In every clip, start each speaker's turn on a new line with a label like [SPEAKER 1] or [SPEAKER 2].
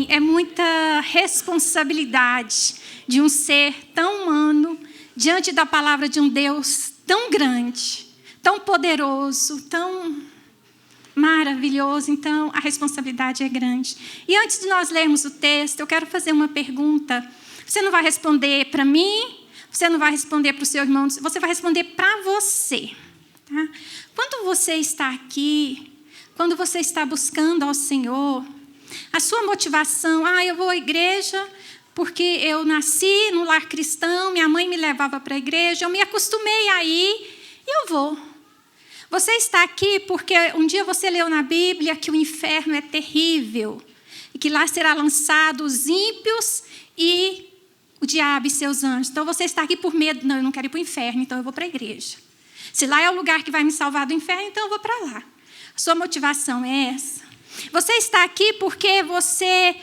[SPEAKER 1] Amém. É muita responsabilidade de um ser tão humano diante da palavra de um Deus tão grande, tão poderoso, tão maravilhoso. Então, a responsabilidade é grande. E antes de nós lermos o texto, eu quero fazer uma pergunta. Você não vai responder para mim, você não vai responder para o seu irmão, você vai responder para você. Tá? Quando você está aqui, quando você está buscando ao Senhor, a sua motivação, eu vou à igreja porque eu nasci no lar cristão, minha mãe me levava para a igreja, eu me acostumei a ir e eu vou. Você está aqui porque um dia você leu na Bíblia que o inferno é terrível e que lá será lançado os ímpios e o diabo e seus anjos. Então você está aqui por medo. Não, eu não quero ir para o inferno, então eu vou para a igreja. Se lá é o lugar que vai me salvar do inferno, então eu vou para lá. A sua motivação é essa. Você está aqui porque você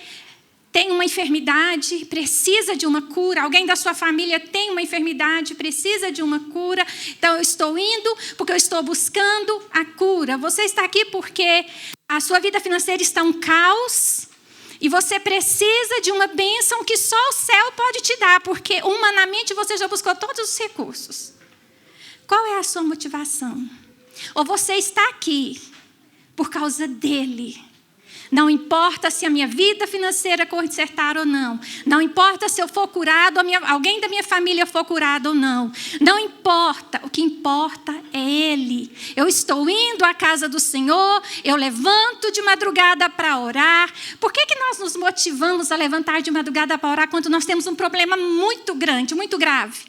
[SPEAKER 1] tem uma enfermidade, precisa de uma cura. Alguém da sua família tem uma enfermidade, precisa de uma cura. Então eu estou indo porque eu estou buscando a cura. Você está aqui porque a sua vida financeira está um caos. E você precisa de uma bênção que só o céu pode te dar, porque humanamente você já buscou todos os recursos. Qual é a sua motivação? Ou você está aqui por causa dele? Não importa se a minha vida financeira consertar ou não. Não importa se eu for curado, alguém da minha família for curado ou não. Não importa. O que importa é Ele. Eu estou indo à casa do Senhor. Eu levanto de madrugada para orar. Por que nós nos motivamos a levantar de madrugada para orar quando nós temos um problema muito grande, muito grave?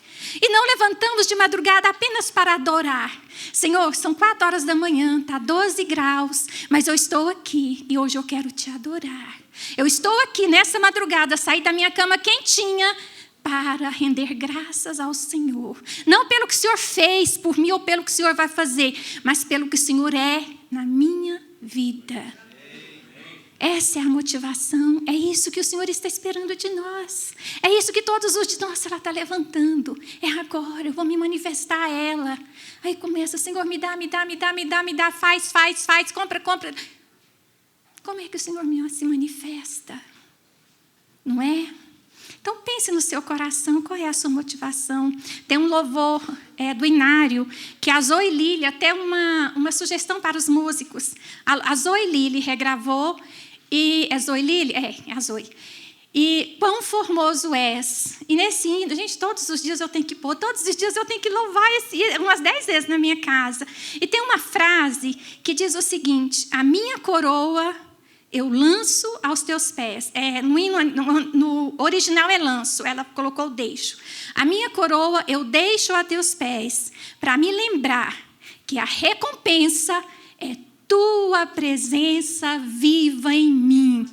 [SPEAKER 1] E não levantamos de madrugada apenas para adorar. Senhor, são 4 horas da manhã, está 12 graus, mas eu estou aqui e hoje eu quero te adorar. Eu estou aqui nessa madrugada, saí da minha cama quentinha para render graças ao Senhor. Não pelo que o Senhor fez por mim ou pelo que o Senhor vai fazer, mas pelo que o Senhor é na minha vida. Essa é a motivação, é isso que o Senhor está esperando de nós. É isso que todos os dias, nossa, ela está levantando. É agora, eu vou me manifestar a ela. Aí começa, Senhor, me dá, faz, compra. Como é que o Senhor se manifesta? Não é? Então pense no seu coração, qual é a sua motivação? Tem um louvor do Inário, que a Zoe Lili, até uma sugestão para os músicos. A Zoe Lili regravou. E é Zoe Lili? É a Zoe. E quão formoso és. E nesse hino, gente, todos os dias eu tenho que pôr, todos os dias eu tenho que louvar umas 10 vezes na minha casa. E tem uma frase que diz o seguinte: a minha coroa eu lanço aos teus pés. No original é lanço, ela colocou deixo. A minha coroa eu deixo a teus pés, para me lembrar que a recompensa é tua presença viva em mim.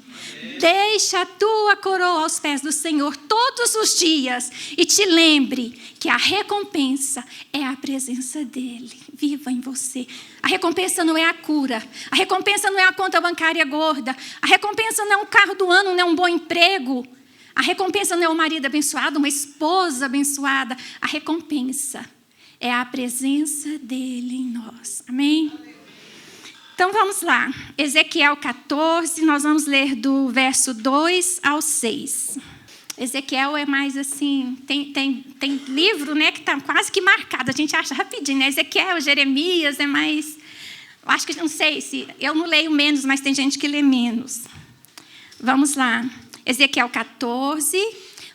[SPEAKER 1] Deixa a tua coroa aos pés do Senhor todos os dias e te lembre que a recompensa é a presença dele, viva em você. A recompensa não é a cura, a recompensa não é a conta bancária gorda, a recompensa não é um carro do ano, não é um bom emprego, a recompensa não é um marido abençoado, uma esposa abençoada, a recompensa é a presença dele em nós. Amém? Então, vamos lá. Ezequiel 14, nós vamos ler do verso 2 ao 6. Ezequiel é mais assim, tem livro, né, que está quase que marcado, a gente acha rapidinho, né? Ezequiel, Jeremias, é mais... Acho que, não sei se... Eu não leio menos, mas tem gente que lê menos. Vamos lá. Ezequiel 14,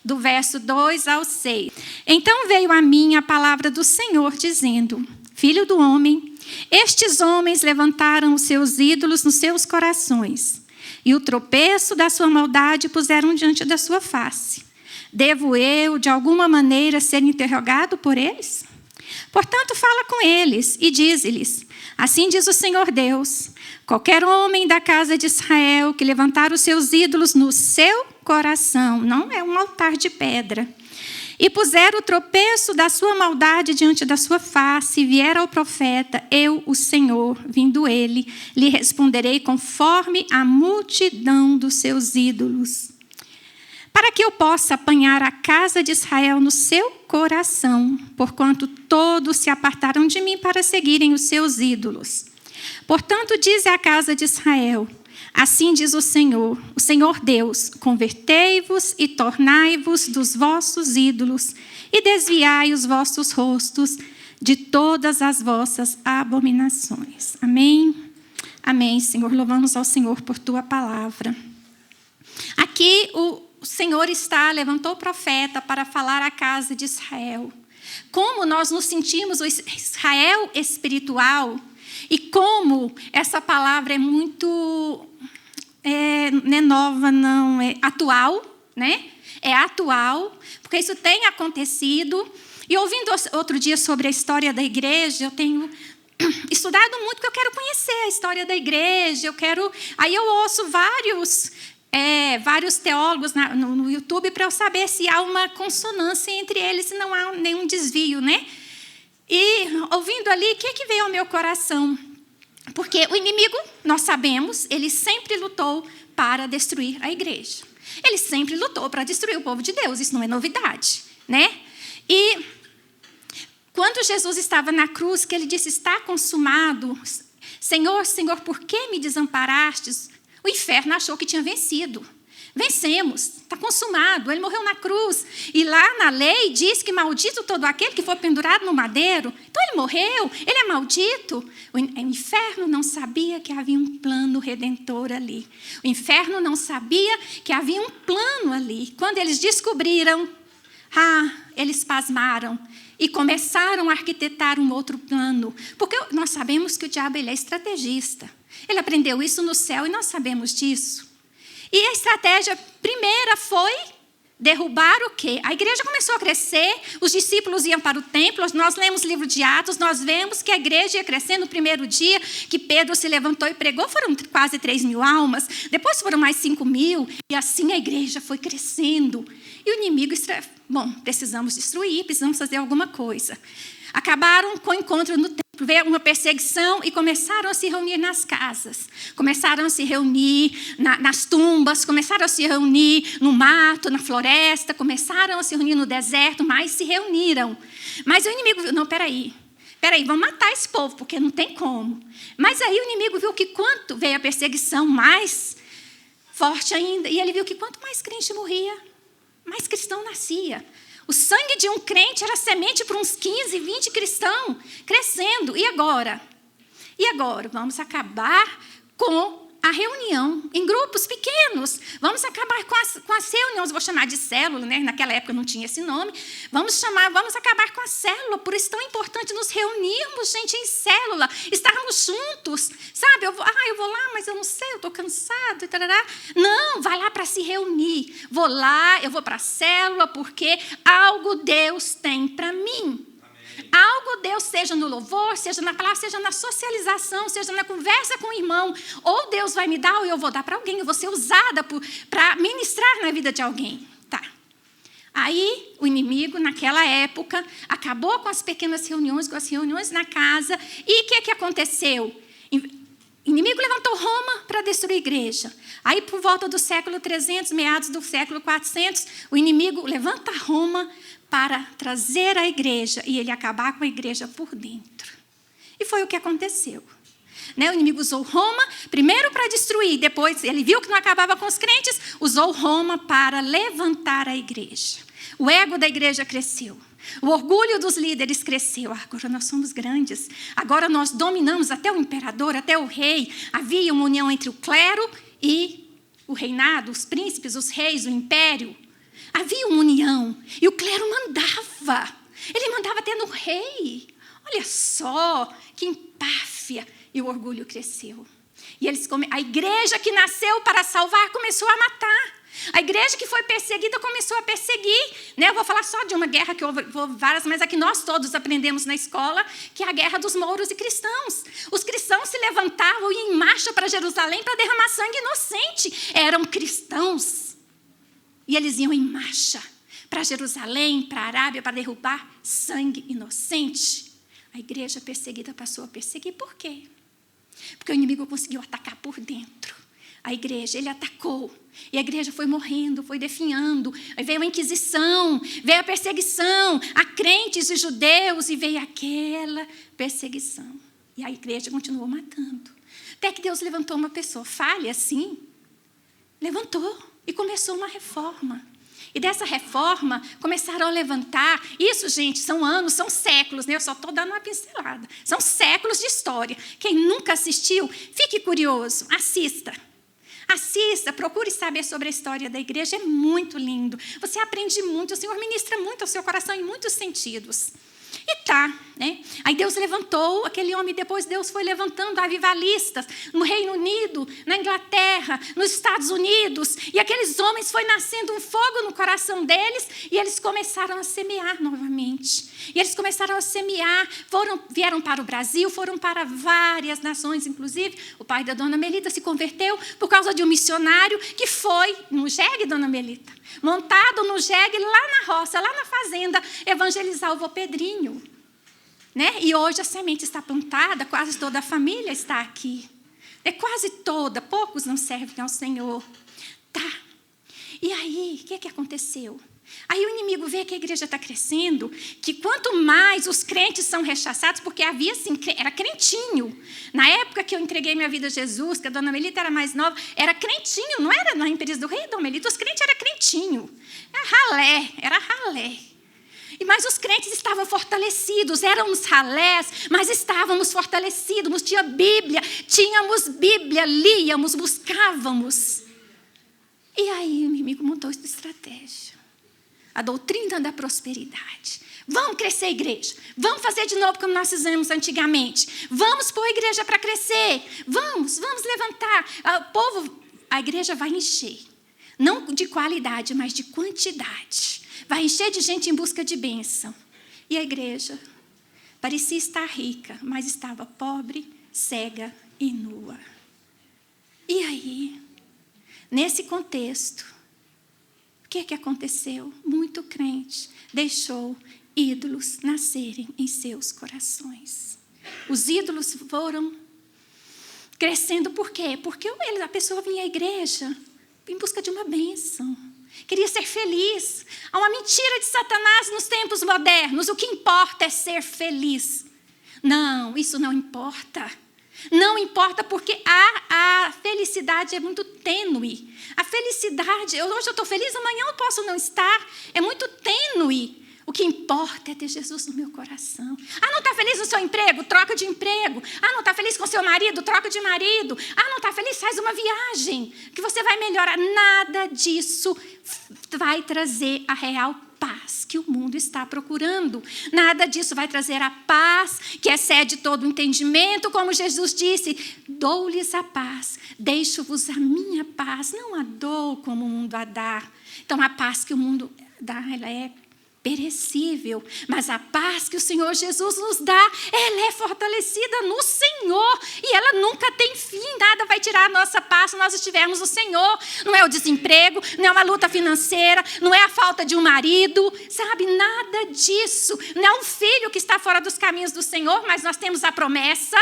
[SPEAKER 1] do verso 2 ao 6. Então veio a mim a palavra do Senhor, dizendo: Filho do homem, estes homens levantaram os seus ídolos nos seus corações, e o tropeço da sua maldade puseram diante da sua face. Devo eu, de alguma maneira, ser interrogado por eles? Portanto, fala com eles e dize-lhes: assim diz o Senhor Deus, qualquer homem da casa de Israel que levantar os seus ídolos no seu coração, não é um altar de pedra, e puser o tropeço da sua maldade diante da sua face, e vier ao profeta, eu, o Senhor, vindo ele, lhe responderei conforme a multidão dos seus ídolos. Para que eu possa apanhar a casa de Israel no seu coração, porquanto todos se apartaram de mim para seguirem os seus ídolos. Portanto, dize à casa de Israel: Assim diz o Senhor Deus: convertei-vos e tornai-vos dos vossos ídolos e desviai os vossos rostos de todas as vossas abominações. Amém? Amém, Senhor. Louvamos ao Senhor por tua palavra. Aqui o Senhor levantou o profeta para falar à casa de Israel. Como nós nos sentimos o Israel espiritual e como essa palavra é muito, não é nova, não, é atual, né? É atual, porque isso tem acontecido. E ouvindo outro dia sobre a história da igreja, eu tenho estudado muito, porque eu quero conhecer a história da igreja. Aí eu ouço vários teólogos no YouTube para eu saber se há uma consonância entre eles, se não há nenhum desvio, né? E ouvindo ali, o que veio ao meu coração? Porque o inimigo, nós sabemos, ele sempre lutou para destruir a igreja. Ele sempre lutou para destruir o povo de Deus, isso não é novidade, né? E quando Jesus estava na cruz, que ele disse: está consumado, Senhor, Senhor, por que me desamparastes? O inferno achou que tinha vencido. Vencemos, está consumado. Ele morreu na cruz. E lá na lei diz que maldito todo aquele que for pendurado no madeiro. Então ele morreu, ele é maldito. O inferno não sabia que havia um plano redentor ali. O inferno não sabia que havia um plano ali. Quando eles descobriram, eles pasmaram e começaram a arquitetar um outro plano. Porque nós sabemos que o diabo ele é estrategista. Ele aprendeu isso no céu e nós sabemos disso. E a estratégia primeira foi derrubar o quê? A igreja começou a crescer, os discípulos iam para o templo, nós lemos o livro de Atos, nós vemos que a igreja ia crescendo. No primeiro dia que Pedro se levantou e pregou, foram quase 3.000 almas, depois foram mais 5.000, e assim a igreja foi crescendo. E o inimigo, precisamos destruir, precisamos fazer alguma coisa. Acabaram com o encontro no templo, veio uma perseguição e começaram a se reunir nas casas. Começaram a se reunir nas tumbas, começaram a se reunir no mato, na floresta, começaram a se reunir no deserto, mas se reuniram. Mas o inimigo viu, não, peraí, vamos matar esse povo, porque não tem como. Mas aí o inimigo viu que quanto veio a perseguição mais forte ainda, e ele viu que quanto mais crente morria, mais cristão nascia. O sangue de um crente era semente para uns 15, 20 cristãos, crescendo. E agora? Vamos acabar com a reunião em grupos pequenos. Vamos acabar com as reuniões, vou chamar de célula, né? Naquela época não tinha esse nome. Vamos acabar com a célula, por isso é tão importante nos reunirmos, gente, em célula, estarmos juntos, sabe? Eu vou lá, mas eu não sei, eu estou cansado. Não, vai lá para se reunir. Eu vou para a célula, porque algo Deus tem para mim. Algo Deus, seja no louvor, seja na palavra, seja na socialização, seja na conversa com o irmão, ou Deus vai me dar, ou eu vou dar para alguém, eu vou ser usada para ministrar na vida de alguém. Tá. Aí, o inimigo, naquela época, acabou com as pequenas reuniões, com as reuniões na casa, e o que aconteceu? O inimigo levantou Roma para destruir a igreja. Aí, por volta do século 300, meados do século 400, o inimigo levanta Roma para trazer a igreja e ele acabar com a igreja por dentro. E foi o que aconteceu. O inimigo usou Roma, primeiro para destruir, depois ele viu que não acabava com os crentes, usou Roma para levantar a igreja. O ego da igreja cresceu. O orgulho dos líderes cresceu. Agora nós somos grandes. Agora nós dominamos até o imperador, até o rei. Havia uma união entre o clero e o reinado, os príncipes, os reis, o império. Havia uma união. E o clero mandava. Ele mandava até no rei. Olha só, que empáfia. E o orgulho cresceu. E a igreja que nasceu para salvar começou a matar. A igreja que foi perseguida começou a perseguir. Eu vou falar só de uma guerra que houve várias, mas aqui nós todos aprendemos na escola, que é a guerra dos mouros e cristãos. Os cristãos se levantavam e iam em marcha para Jerusalém para derramar sangue inocente. Eram cristãos. E eles iam em marcha para Jerusalém, para a Arábia, para derrubar sangue inocente. A igreja perseguida passou a perseguir. Por quê? Porque o inimigo conseguiu atacar por dentro. A igreja, ele atacou. E a igreja foi morrendo, foi definhando. Aí veio a Inquisição, veio a perseguição a crentes e judeus, e veio aquela perseguição. E a igreja continuou matando. Até que Deus levantou uma pessoa, falha assim, levantou e começou uma reforma. E dessa reforma começaram a levantar, isso, gente, são anos, são séculos, né? Eu só estou dando uma pincelada. São séculos de história. Quem nunca assistiu, fique curioso, assista. Assista, procure saber sobre a história da igreja, é muito lindo. Você aprende muito, o Senhor ministra muito ao seu coração em muitos sentidos. E tá, né? Aí Deus levantou aquele homem, depois Deus foi levantando avivalistas no Reino Unido, na Inglaterra, nos Estados Unidos, e aqueles homens foi nascendo um fogo no coração deles, e eles começaram a semear novamente. E eles começaram a semear, vieram para o Brasil, foram para várias nações, inclusive o pai da dona Melita se converteu por causa de um missionário que foi no jegue, dona Melita, montado no jegue lá na roça, lá na fazenda, evangelizar o vô Pedrinho. Né? E hoje a semente está plantada, quase toda a família está aqui. É quase toda, poucos não servem ao Senhor. Tá. E aí, o que aconteceu? Aí o inimigo vê que a igreja está crescendo, que quanto mais os crentes são rechaçados, porque havia assim, era crentinho. Na época que eu entreguei minha vida a Jesus, que a dona Melita era mais nova, era crentinho, não era na Imperial do Rei, dona Melita, os crentes eram crentinho. Era ralé. Mas os crentes estavam fortalecidos, éramos ralés, mas estávamos fortalecidos, tínhamos Bíblia, líamos, buscávamos. E aí o inimigo montou essa estratégia. A doutrina da prosperidade. Vamos crescer a igreja. Vamos fazer de novo como nós fizemos antigamente. Vamos pôr a igreja para crescer. Vamos levantar. A igreja vai encher. Não de qualidade, mas de quantidade. Vai encher de gente em busca de bênção. E a igreja parecia estar rica, mas estava pobre, cega e nua. E aí, nesse contexto, o que aconteceu? Muito crente deixou ídolos nascerem em seus corações. Os ídolos foram crescendo por quê? Porque a pessoa vinha à igreja em busca de uma bênção. Queria ser feliz. Há uma mentira de Satanás nos tempos modernos. O que importa é ser feliz. Não, isso não importa. Não importa porque a felicidade é muito tênue. A felicidade, hoje eu estou feliz, amanhã eu posso não estar. É muito tênue. O que importa é ter Jesus no meu coração. Não está feliz no seu emprego? Troca de emprego. Não está feliz com seu marido? Troca de marido. Não está feliz? Faz uma viagem, que você vai melhorar. Nada disso vai trazer a real paz que o mundo está procurando. Nada disso vai trazer a paz que excede todo o entendimento, como Jesus disse, dou-lhes a paz, deixo-vos a minha paz, não a dou como o mundo a dá. Então, a paz que o mundo dá, ela é perecível, mas a paz que o Senhor Jesus nos dá, ela é fortalecida no Senhor e ela nunca tem fim, nada vai tirar a nossa paz se nós estivermos no Senhor. Não é o desemprego, não é uma luta financeira, não é a falta de um marido, sabe, nada disso. Não é um filho que está fora dos caminhos do Senhor, mas nós temos a promessa.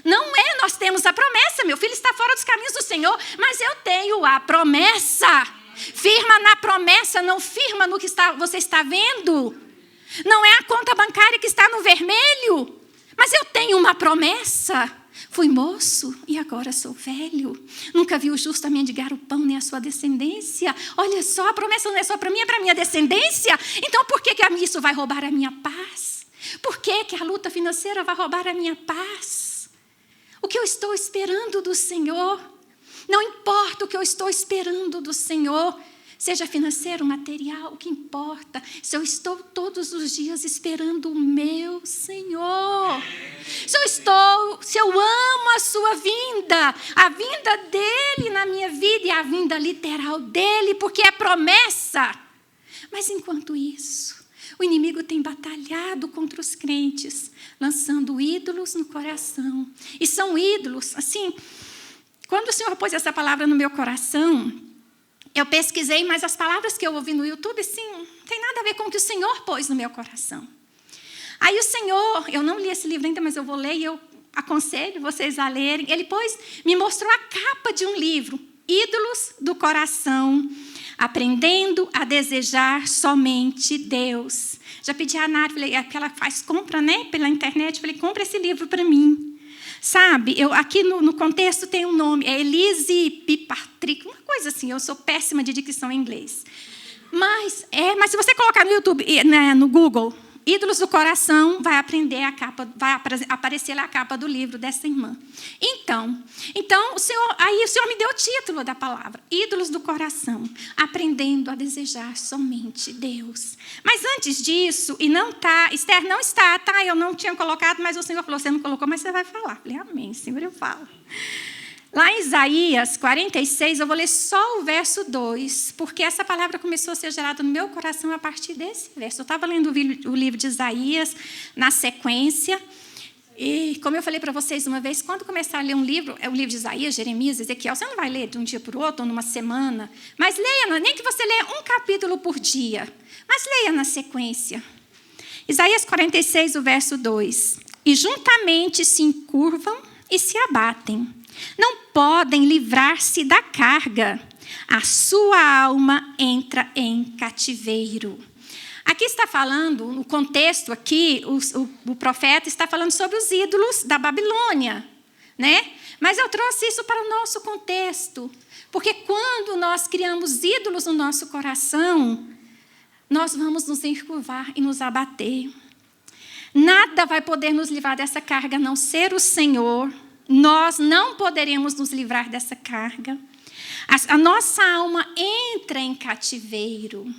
[SPEAKER 1] Não é, nós temos a promessa, meu filho está fora dos caminhos do Senhor, mas eu tenho a promessa. Firma na promessa, não firma no que você está vendo. Não é a conta bancária que está no vermelho, mas eu tenho uma promessa. Fui moço e agora sou velho. Nunca vi o justo mendigar o pão nem a sua descendência. Olha só, a promessa não é só para mim, é para a minha descendência. Então por que isso vai roubar a minha paz? Por que a luta financeira vai roubar a minha paz? O que eu estou esperando do Senhor? Não importa o que eu estou esperando do Senhor, seja financeiro, material, o que importa, se eu estou todos os dias esperando o meu Senhor. Se eu amo a sua vinda, a vinda dele na minha vida e a vinda literal dele, porque é promessa. Mas enquanto isso, o inimigo tem batalhado contra os crentes, lançando ídolos no coração. E são ídolos, assim. Quando o Senhor pôs essa palavra no meu coração, eu pesquisei, mas as palavras que eu ouvi no YouTube, assim, não tem nada a ver com o que o Senhor pôs no meu coração. Aí o Senhor, eu não li esse livro ainda, mas eu vou ler e eu aconselho vocês a lerem. Ele me mostrou a capa de um livro, Ídolos do Coração, Aprendendo a Desejar Somente Deus. Já pedi a Nath, falei, que ela faz compra, né, pela internet, falei, compra esse livro para mim. Sabe, aqui no contexto tem um nome, é Elise Pipatrick, uma coisa assim, eu sou péssima de dicção em inglês. Mas se você colocar no YouTube, no Google, Ídolos do Coração, vai aparecer lá a capa do livro dessa irmã. Então o Senhor me deu o título da palavra, Ídolos do Coração, aprendendo a desejar somente Deus. Mas antes disso, e não está, Esther, não está, tá? Eu não tinha colocado, mas o Senhor falou, você não colocou, mas você vai falar. Falei, amém, Senhor, eu falo. Lá em Isaías 46, eu vou ler só o verso 2, porque essa palavra começou a ser gerada no meu coração a partir desse verso. Eu estava lendo o livro de Isaías na sequência, e como eu falei para vocês uma vez, quando começar a ler um livro, é o livro de Isaías, Jeremias, Ezequiel, você não vai ler de um dia para o outro, ou numa semana, mas leia, nem que você leia um capítulo por dia, mas leia na sequência. Isaías 46, o verso 2. E juntamente se encurvam e se abatem. Não podem livrar-se da carga. A sua alma entra em cativeiro. Aqui está falando, no contexto aqui, o profeta está falando sobre os ídolos da Babilônia, né? Mas eu trouxe isso para o nosso contexto, porque quando nós criamos ídolos no nosso coração, nós vamos nos encurvar e nos abater. Nada vai poder nos livrar dessa carga, a não ser o Senhor. Nós não poderemos nos livrar dessa carga. A nossa alma entra em cativeiro.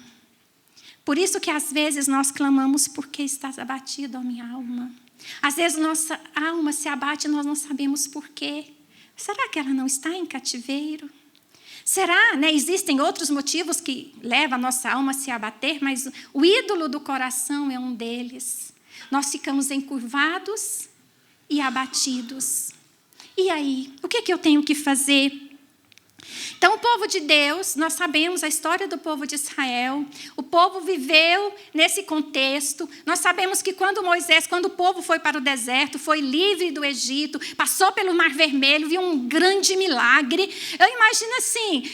[SPEAKER 1] Por isso que às vezes nós clamamos, por que estás abatido, ó minha alma? Às vezes nossa alma se abate e nós não sabemos por quê. Será que ela não está em cativeiro? Será, né? Existem outros motivos que levam a nossa alma a se abater, mas o ídolo do coração é um deles. Nós ficamos encurvados e abatidos. E aí, o que eu tenho que fazer? Então, o povo de Deus, nós sabemos a história do povo de Israel. O povo viveu nesse contexto. Nós sabemos que quando o povo foi para o deserto, foi livre do Egito, passou pelo Mar Vermelho, viu um grande milagre. Eu imagino assim,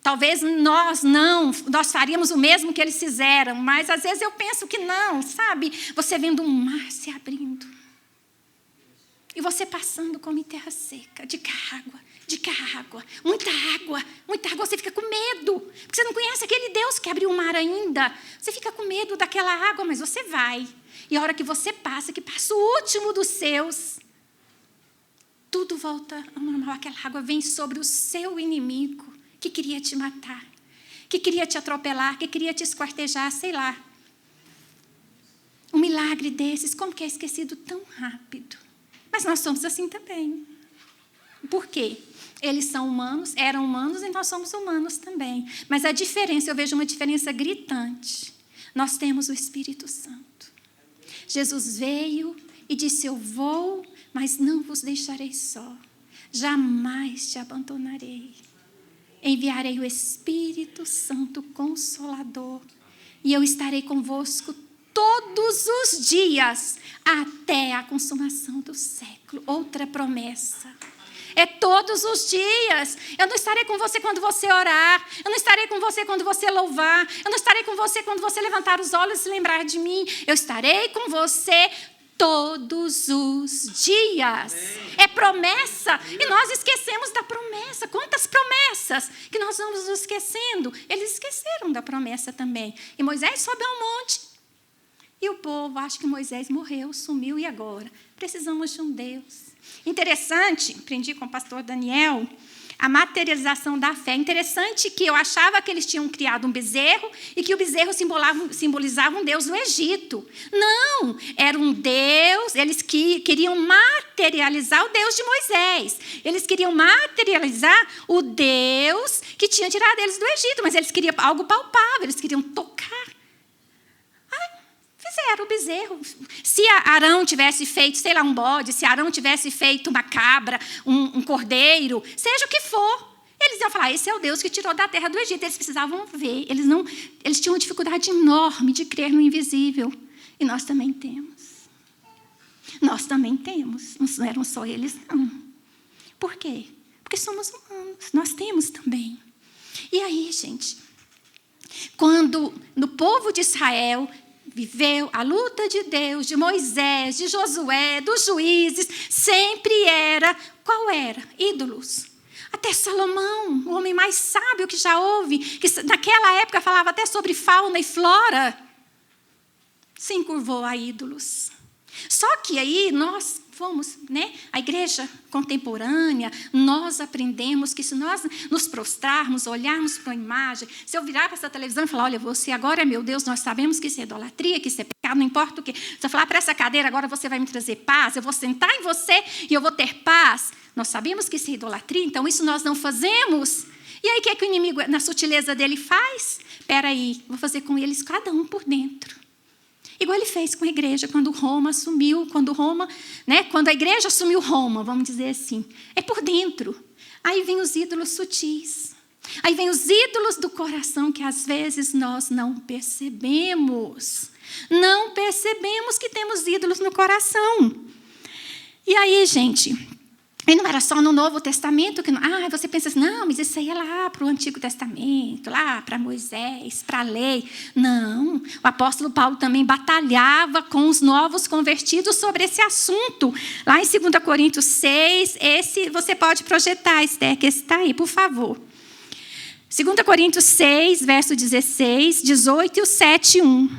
[SPEAKER 1] talvez nós faríamos o mesmo que eles fizeram, mas às vezes eu penso que não, sabe? Você vendo um mar se abrindo. E você passando como em terra seca, de água, muita água, você fica com medo, porque você não conhece aquele Deus que abriu o mar ainda. Você fica com medo daquela água, mas você vai. E a hora que você passa, que passa o último dos seus, tudo volta ao normal. Aquela água vem sobre o seu inimigo, que queria te matar, que queria te atropelar, que queria te esquartejar, sei lá. Um milagre desses, como que é esquecido tão rápido? Mas nós somos assim também. Por quê? Eles são humanos, eram humanos e nós somos humanos também. Mas a diferença, eu vejo uma diferença gritante. Nós temos o Espírito Santo. Jesus veio e disse, eu vou, mas não vos deixarei só. Jamais te abandonarei. Enviarei o Espírito Santo Consolador. E eu estarei convosco todos os dias, até a consumação do século. Outra promessa. É todos os dias. Eu não estarei com você quando você orar. Eu não estarei com você quando você louvar. Eu não estarei com você quando você levantar os olhos e se lembrar de mim. Eu estarei com você todos os dias. É promessa. E nós esquecemos da promessa. Quantas promessas que nós vamos nos esquecendo. Eles esqueceram da promessa também. E Moisés sobe ao monte. E o povo acha que Moisés morreu, sumiu, e agora? Precisamos de um Deus. Interessante, aprendi com o pastor Daniel, a materialização da fé. Interessante que eu achava que eles tinham criado um bezerro e que o bezerro simbolizava um Deus do Egito. Não, era um Deus, eles queriam materializar o Deus de Moisés. Eles queriam materializar o Deus que tinha tirado eles do Egito, mas eles queriam algo palpável, eles queriam tocar. Fizeram o bezerro. Se Arão tivesse feito, sei lá, um bode, se Arão tivesse feito uma cabra, um cordeiro, seja o que for, eles iam falar, esse é o Deus que tirou da terra do Egito. Eles precisavam ver. Eles tinham uma dificuldade enorme de crer no invisível. E nós também temos. Nós também temos. Não eram só eles, não. Por quê? Porque somos humanos. Nós temos também. E aí, gente, quando no povo de Israel viveu a luta de Deus, de Moisés, de Josué, dos juízes, sempre era, qual era? Ídolos. Até Salomão, o homem mais sábio que já houve, que naquela época falava até sobre fauna e flora, se encurvou a ídolos. Só que aí nós fomos, a igreja contemporânea, nós aprendemos que se nós nos prostrarmos, olharmos para uma imagem, se eu virar para essa televisão e falar, olha, você agora é meu Deus, nós sabemos que isso é idolatria, que isso é pecado, não importa o quê. Se eu falar para essa cadeira, agora você vai me trazer paz, eu vou sentar em você e eu vou ter paz. Nós sabemos que isso é idolatria, então isso nós não fazemos. E aí o que o inimigo, na sutileza dele, faz? Espera aí, vou fazer com eles cada um por dentro. Igual ele fez com a igreja, quando Roma assumiu, quando a igreja assumiu Roma, vamos dizer assim, é por dentro. Aí vem os ídolos sutis. Aí vem os ídolos do coração que às vezes nós não percebemos. Não percebemos que temos ídolos no coração. E aí, gente, e não era só no Novo Testamento que você pensa assim, não, mas isso aí é lá para o Antigo Testamento, lá para Moisés, para a lei. Não, o apóstolo Paulo também batalhava com os novos convertidos sobre esse assunto. Lá em 2 Coríntios 6, esse você pode projetar, Esther, que esse está aí, por favor. 2 Coríntios 6, verso 16, 18 e o 7, 1.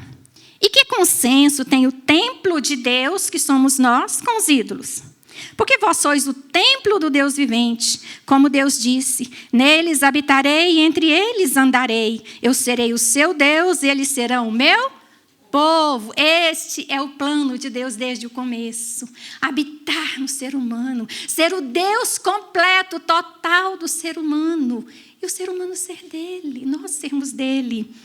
[SPEAKER 1] E que consenso tem o templo de Deus, que somos nós, com os ídolos? Porque vós sois o templo do Deus vivente, como Deus disse, neles habitarei e entre eles andarei. Eu serei o seu Deus e eles serão o meu povo. Este é o plano de Deus desde o começo. Habitar no ser humano, ser o Deus completo, total do ser humano. E o ser humano ser dele, nós sermos dele.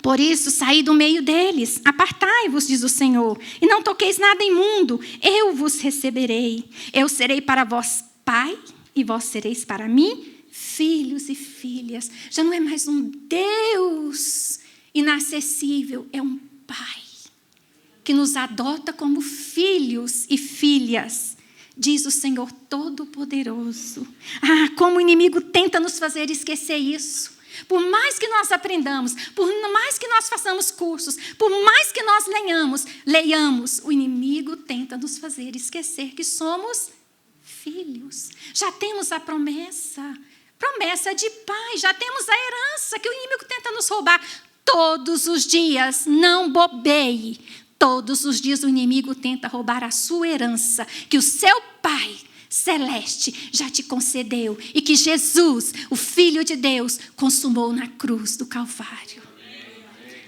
[SPEAKER 1] Por isso, saí do meio deles, apartai-vos, diz o Senhor, e não toqueis nada imundo, eu vos receberei. Eu serei para vós pai, e vós sereis para mim filhos e filhas. Já não é mais um Deus inacessível, é um pai que nos adota como filhos e filhas, diz o Senhor Todo-Poderoso. Como o inimigo tenta nos fazer esquecer isso. Por mais que nós aprendamos, por mais que nós façamos cursos, por mais que nós leiamos, o inimigo tenta nos fazer esquecer que somos filhos. Já temos a promessa de pai, já temos a herança que o inimigo tenta nos roubar todos os dias. Não bobeie. Todos os dias o inimigo tenta roubar a sua herança, que o seu pai celeste já te concedeu e que Jesus, o Filho de Deus, consumou na cruz do Calvário.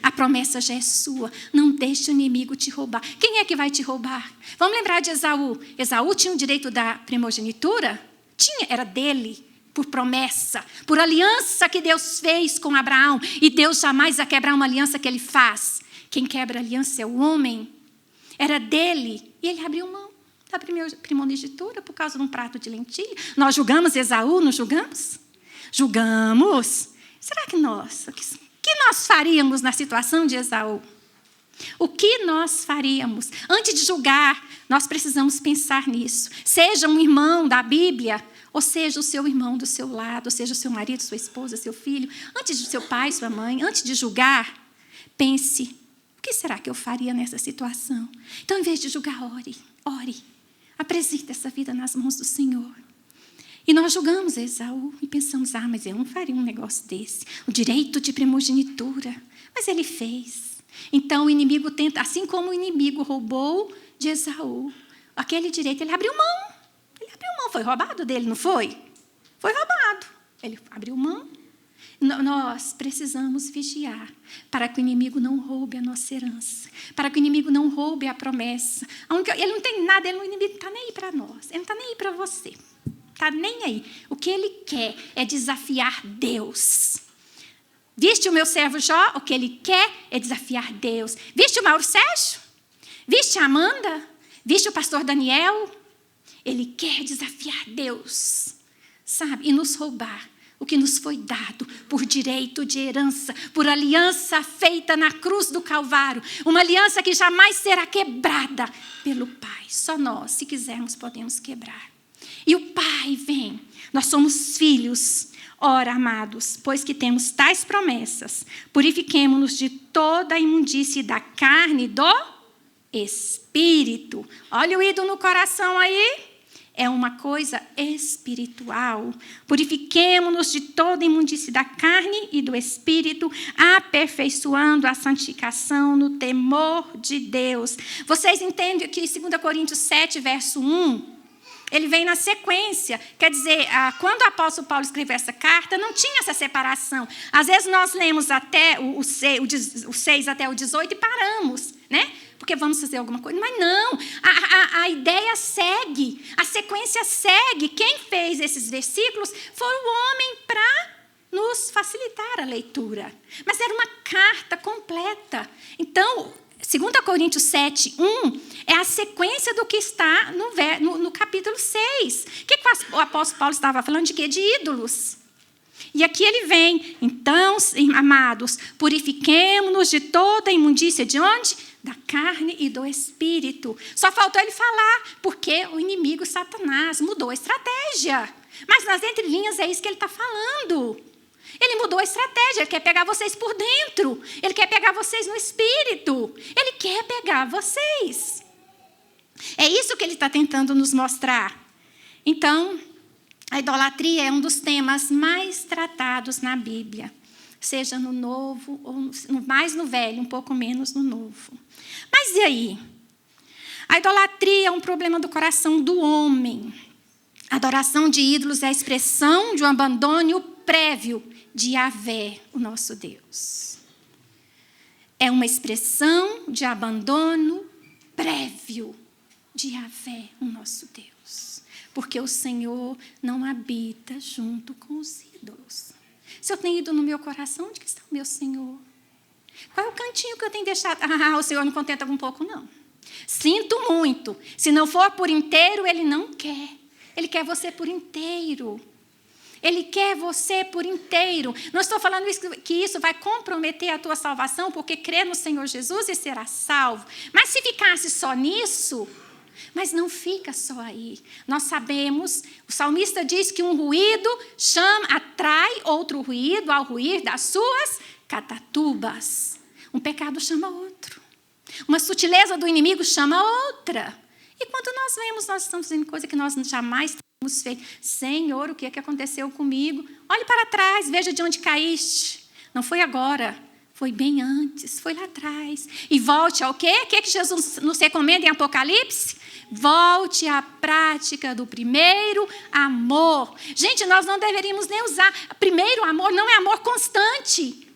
[SPEAKER 1] A promessa já é sua. Não deixe o inimigo te roubar. Quem é que vai te roubar? Vamos lembrar de Esaú. Esaú tinha o direito da primogenitura? Tinha, era dele, por promessa, por aliança que Deus fez com Abraão. E Deus jamais vai quebrar uma aliança que ele faz. Quem quebra a aliança é o homem. Era dele. E ele abriu mão da primogenitura por causa de um prato de lentilha. Nós julgamos Esaú, não julgamos? Julgamos. Será que o que nós faríamos na situação de Esaú? O que nós faríamos? Antes de julgar, nós precisamos pensar nisso. Seja um irmão da Bíblia, ou seja o seu irmão do seu lado, ou seja o seu marido, sua esposa, seu filho, antes de seu pai, sua mãe, antes de julgar, pense, o que será que eu faria nessa situação? Então, em vez de julgar, ore. Apresente essa vida nas mãos do Senhor. E nós julgamos Esaú e pensamos, mas eu não faria um negócio desse. O direito de primogenitura. Mas ele fez. Então o inimigo tenta, assim como o inimigo roubou de Esaú, aquele direito, ele abriu mão. Foi roubado dele, não foi? Foi roubado. Ele abriu mão. Nós precisamos vigiar para que o inimigo não roube a nossa herança, para que o inimigo não roube a promessa. Ele não tem nada, o inimigo não está nem aí para nós, ele não está nem aí para você, está nem aí. O que ele quer é desafiar Deus. Viste o meu servo Jó? O que ele quer é desafiar Deus. Viste o Mauro Sérgio? Viste a Amanda? Viste o pastor Daniel? Ele quer desafiar Deus, sabe? E nos roubar o que nos foi dado por direito de herança, por aliança feita na cruz do Calvário. Uma aliança que jamais será quebrada pelo Pai. Só nós, se quisermos, podemos quebrar. E o Pai vem Nós somos filhos. Ora, amados, pois que temos tais promessas, purifiquemo-nos de toda a imundície da carne e do espírito. Olha o ídolo no coração aí. É uma coisa espiritual. Purifiquemo-nos de toda imundície da carne e do espírito, aperfeiçoando a santificação no temor de Deus. Vocês entendem que 2 Coríntios 7, verso 1, ele vem na sequência. Quer dizer, quando o apóstolo Paulo escreveu essa carta, não tinha essa separação. Às vezes nós lemos até o 6 até o 18 e paramos, né? Porque vamos fazer alguma coisa. Mas não, a ideia segue, a sequência segue. Quem fez esses versículos foi o homem para nos facilitar a leitura. Mas era uma carta completa. Então, 2 Coríntios 7, 1 é a sequência do que está no capítulo 6. O que o apóstolo Paulo estava falando? De quê? De ídolos. E aqui ele vem. Então, amados, purifiquemo-nos de toda a imundícia. De onde? Da carne e do espírito. Só faltou ele falar, porque o inimigo Satanás mudou a estratégia. Mas nas entrelinhas é isso que ele está falando. Ele mudou a estratégia, ele quer pegar vocês por dentro. Ele quer pegar vocês no espírito. Ele quer pegar vocês. É isso que ele está tentando nos mostrar. Então, a idolatria é um dos temas mais tratados na Bíblia. Seja no Novo, ou mais no Velho, um pouco menos no Novo. Mas e aí? A idolatria é um problema do coração do homem. A adoração de ídolos é a expressão de um abandono prévio de Yahvé, o nosso Deus. É uma expressão de abandono prévio de Yahvé, o nosso Deus. Porque o Senhor não habita junto com os ídolos. Se eu tenho ídolo no meu coração, onde que está o meu Senhor? Qual é o cantinho que eu tenho deixado? O Senhor não contenta com um pouco, não. Sinto muito. Se não for por inteiro, Ele não quer. Ele quer você por inteiro. Ele quer você por inteiro. Não estou falando que isso vai comprometer a tua salvação, porque crê no Senhor Jesus e será salvo. Mas se ficasse só nisso, mas não fica só aí. Nós sabemos, o salmista diz que um ruído atrai outro ruído ao ruir das suas catatubas. Um pecado chama outro. Uma sutileza do inimigo chama outra. E quando nós vemos, nós estamos fazendo coisa que nós jamais temos feito. Senhor, o que é que aconteceu comigo? Olhe para trás, veja de onde caíste. Não foi agora, foi bem antes, foi lá atrás. E volte ao quê? O que é que Jesus nos recomenda em Apocalipse? Volte à prática do primeiro amor. Gente, nós não deveríamos nem usar. Primeiro amor não é amor constante.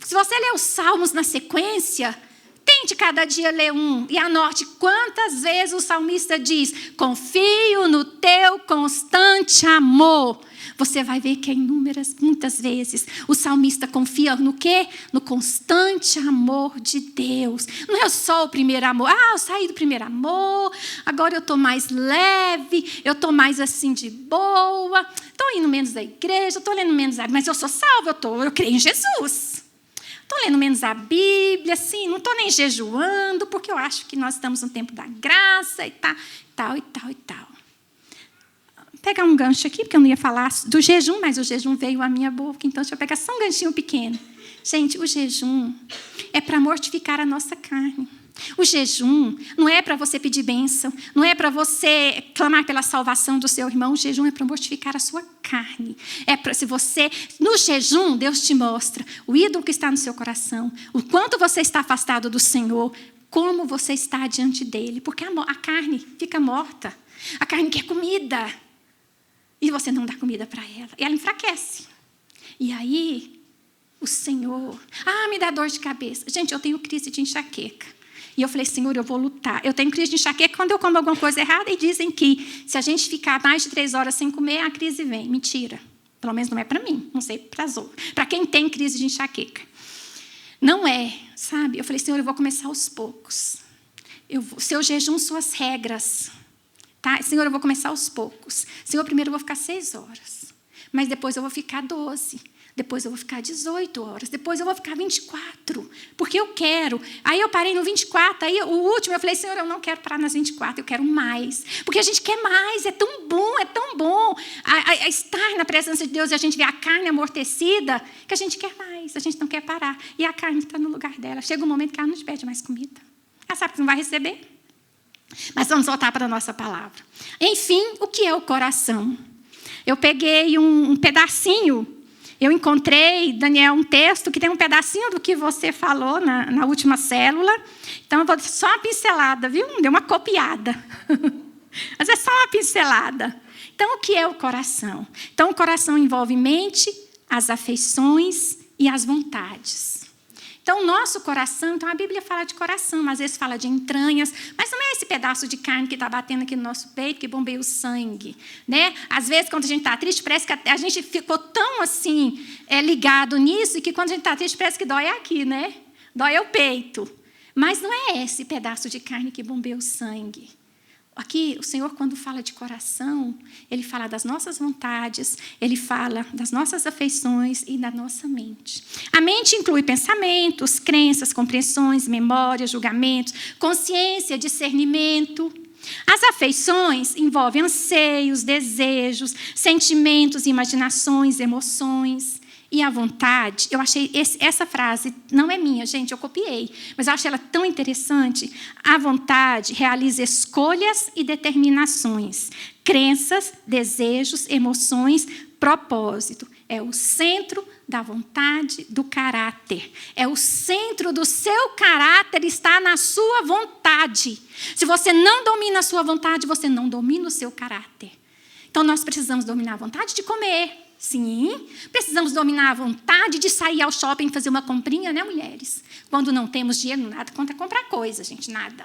[SPEAKER 1] Se você ler os Salmos na sequência, tente cada dia ler um e anote quantas vezes o salmista diz: confio no teu constante amor. Você vai ver que é muitas vezes, o salmista confia no quê? No constante amor de Deus. Não é só o primeiro amor. Eu saí do primeiro amor, agora eu estou mais leve, eu estou mais assim de boa, estou indo menos à igreja, estou lendo menos mas eu sou salvo, eu creio em Jesus. Estou lendo menos a Bíblia, assim, não estou nem jejuando, porque eu acho que nós estamos no tempo da graça e tal. Vou pegar um gancho aqui, porque eu não ia falar do jejum, mas o jejum veio à minha boca, então deixa eu pegar só um ganchinho pequeno. Gente, o jejum é para mortificar a nossa carne. O jejum não é para você pedir bênção, não é para você clamar pela salvação do seu irmão. O jejum é para mortificar a sua carne. No jejum, Deus te mostra o ídolo que está no seu coração, o quanto você está afastado do Senhor, como você está diante dele, porque a carne fica morta. A carne quer comida e você não dá comida para ela, e ela enfraquece. E aí, o Senhor, me dá dor de cabeça. Gente, eu tenho crise de enxaqueca. E eu falei: Senhor, eu vou lutar. Eu tenho crise de enxaqueca quando eu como alguma coisa errada, e dizem que se a gente ficar mais de 3 horas sem comer, a crise vem. Mentira. Pelo menos não é para mim, não sei para as outras. Para quem tem crise de enxaqueca. Não é, sabe? Eu falei: Senhor, eu vou começar aos poucos. Seu jejum, suas regras. Tá? Senhor, eu vou começar aos poucos. Senhor, primeiro eu vou ficar 6 horas. Mas depois eu vou ficar 12. Depois eu vou ficar 18 horas. Depois eu vou ficar 24. Porque eu quero. Aí eu parei no 24. Aí o último eu falei, Senhor, eu não quero parar nas 24. Eu quero mais. Porque a gente quer mais. É tão bom, é tão bom. A estar na presença de Deus e a gente vê a carne amortecida que a gente quer mais. A gente não quer parar. E a carne está no lugar dela. Chega um momento que ela não te pede mais comida. Ela sabe que não vai receber. Mas vamos voltar para a nossa palavra. Enfim, o que é o coração? Eu peguei um pedacinho. Eu encontrei, Daniel, um texto que tem um pedacinho do que você falou na última célula. Então, eu vou só uma pincelada, viu? Deu uma copiada. Mas é só uma pincelada. Então, o que é o coração? Então, o coração envolve mente, as afeições e as vontades. Então, o nosso coração, então a Bíblia fala de coração, mas às vezes fala de entranhas, mas não é esse pedaço de carne que está batendo aqui no nosso peito, que bombeia o sangue, né? Às vezes, quando a gente está triste, parece que a gente ficou tão assim, ligado nisso, e que quando a gente está triste, parece que dói aqui, né? Dói o peito. Mas não é esse pedaço de carne que bombeia o sangue. Aqui, o Senhor, quando fala de coração, Ele fala das nossas vontades, Ele fala das nossas afeições e da nossa mente. A mente inclui pensamentos, crenças, compreensões, memórias, julgamentos, consciência, discernimento. As afeições envolvem anseios, desejos, sentimentos, imaginações, emoções. E a vontade, eu achei essa frase, não é minha, gente, eu copiei, mas eu achei ela tão interessante. A vontade realiza escolhas e determinações, crenças, desejos, emoções, propósito. É o centro da vontade, do caráter. É o centro do seu caráter, está na sua vontade. Se você não domina a sua vontade, você não domina o seu caráter. Então, nós precisamos dominar a vontade de comer. Sim, precisamos dominar a vontade de sair ao shopping e fazer uma comprinha, né, mulheres? Quando não temos dinheiro, nada contra comprar coisa, gente, nada.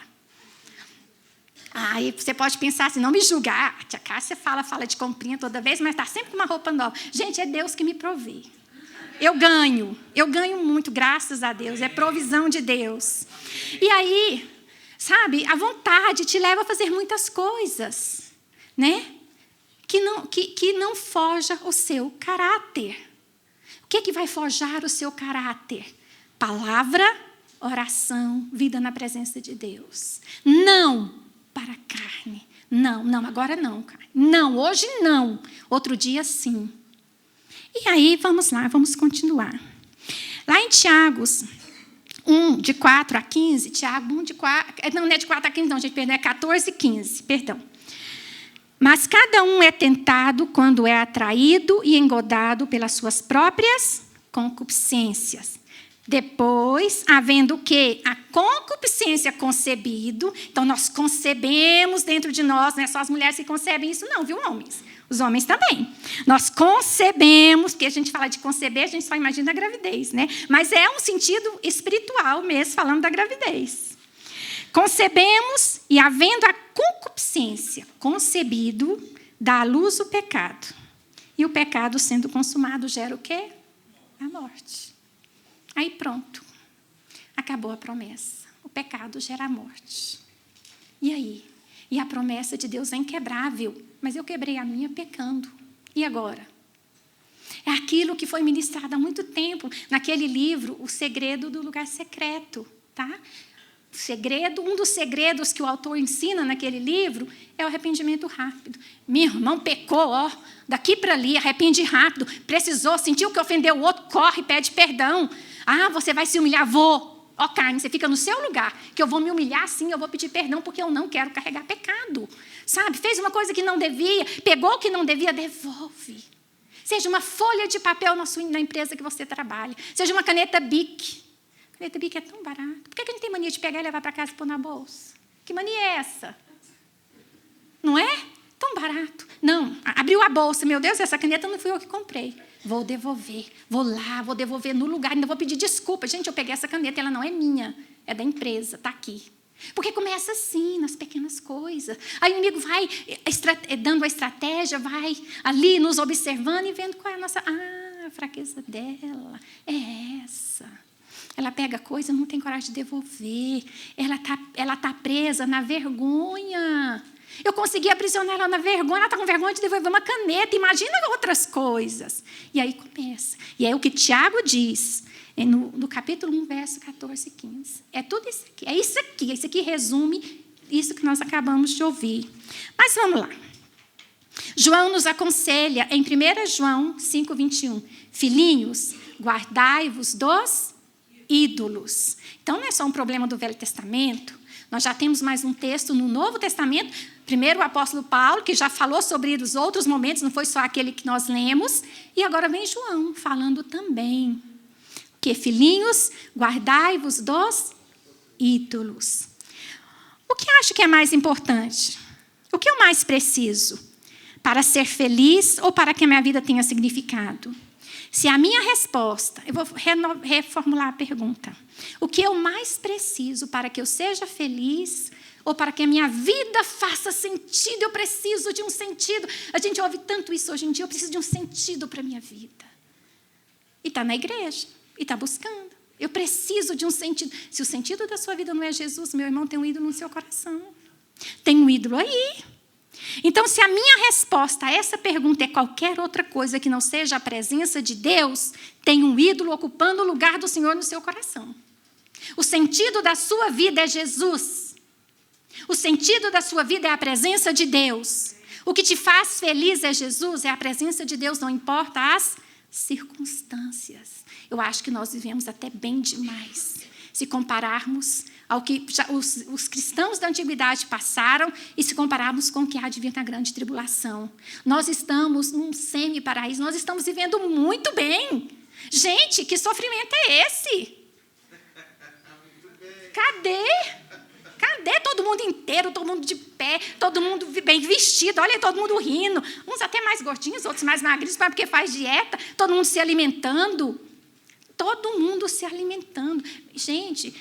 [SPEAKER 1] Aí você pode pensar assim, não me julgar. A tia Cássia fala de comprinha toda vez, mas está sempre com uma roupa nova. Gente, é Deus que me provê. Eu ganho muito, graças a Deus, é provisão de Deus. E aí, sabe, a vontade te leva a fazer muitas coisas, né? Que não forja o seu caráter. O que vai forjar o seu caráter? Palavra, oração, vida na presença de Deus. Não para a carne. Não, agora não, carne. Não, hoje não. Outro dia sim. E aí, vamos lá, vamos continuar. Lá em Tiago 1, de 4 a 15, Tiago 1, de 4... Não é de 4 a 15, não, gente, perdão, é 14 e 15, perdão. Mas cada um é tentado quando é atraído e engodado pelas suas próprias concupiscências. Depois, havendo o quê? A concupiscência concebido. Então, nós concebemos dentro de nós, não é só as mulheres que concebem isso não, viu, homens? Os homens também. Nós concebemos, porque a gente fala de conceber, a gente só imagina a gravidez, né? Mas é um sentido espiritual mesmo, falando da gravidez. Concebemos e, havendo a concupiscência concebido, dá à luz o pecado. E o pecado, sendo consumado, gera o quê? A morte. Aí pronto. Acabou a promessa. O pecado gera a morte. E aí? E a promessa de Deus é inquebrável. Mas eu quebrei a minha pecando. E agora? É aquilo que foi ministrado há muito tempo naquele livro, O Segredo do Lugar Secreto. Tá? Um dos segredos que o autor ensina naquele livro é o arrependimento rápido. Meu irmão pecou, daqui para ali, arrepende rápido. Precisou, sentiu que ofendeu o outro, corre, pede perdão. Você vai se humilhar? Vou. Carne, você fica no seu lugar, que eu vou me humilhar sim, eu vou pedir perdão, porque eu não quero carregar pecado. Sabe, fez uma coisa que não devia, pegou o que não devia, devolve. Seja uma folha de papel na empresa que você trabalha, seja uma caneta Bic. Caneta Bic é tão barato. Por que a gente tem mania de pegar e levar para casa e pôr na bolsa? Que mania é essa? Não é? Tão barato. Não, abriu a bolsa. Meu Deus, essa caneta não fui eu que comprei. Vou devolver. Vou lá, vou devolver no lugar. Ainda vou pedir desculpa. Gente, eu peguei essa caneta, ela não é minha. É da empresa, está aqui. Porque começa assim, nas pequenas coisas. Aí o inimigo vai dando a estratégia, vai ali nos observando e vendo qual é a nossa... a fraqueza dela é essa. Ela pega coisa, não tem coragem de devolver. Ela tá presa na vergonha. Eu consegui aprisionar ela na vergonha. Ela está com vergonha de devolver uma caneta. Imagina outras coisas. E aí começa. E é o que Tiago diz, no capítulo 1, verso 14 e 15. É tudo isso aqui. É isso aqui. Isso aqui resume isso que nós acabamos de ouvir. Mas vamos lá. João nos aconselha em 1 João 5, 21. Filhinhos, guardai-vos dos ídolos. Então, não é só um problema do Velho Testamento. Nós já temos mais um texto no Novo Testamento. Primeiro o apóstolo Paulo, que já falou sobre os outros momentos, não foi só aquele que nós lemos. E agora vem João, falando também. Que, filhinhos, guardai-vos dos ídolos. O que acho que é mais importante? O que eu mais preciso? Para ser feliz ou para que a minha vida tenha significado? Se a minha resposta, eu vou reformular a pergunta. O que eu mais preciso para que eu seja feliz ou para que a minha vida faça sentido? Eu preciso de um sentido. A gente ouve tanto isso hoje em dia. Eu preciso de um sentido para a minha vida. E está na igreja. E está buscando. Eu preciso de um sentido. Se o sentido da sua vida não é Jesus, meu irmão, tem um ídolo no seu coração. Tem um ídolo aí. Então, se a minha resposta a essa pergunta é qualquer outra coisa que não seja a presença de Deus, tem um ídolo ocupando o lugar do Senhor no seu coração. O sentido da sua vida é Jesus. O sentido da sua vida é a presença de Deus. O que te faz feliz é Jesus, é a presença de Deus, não importa as circunstâncias. Eu acho que nós vivemos até bem demais, se compararmos ao que os cristãos da antiguidade passaram e se compararmos com o que há de vir na grande tribulação. Nós estamos num semi-paraíso, nós estamos vivendo muito bem. Gente, que sofrimento é esse? Cadê? Cadê todo mundo inteiro, todo mundo de pé, todo mundo bem vestido? Olha, todo mundo rindo. Uns até mais gordinhos, outros mais magrinhos, mas porque faz dieta. Todo mundo se alimentando. Todo mundo se alimentando. Gente,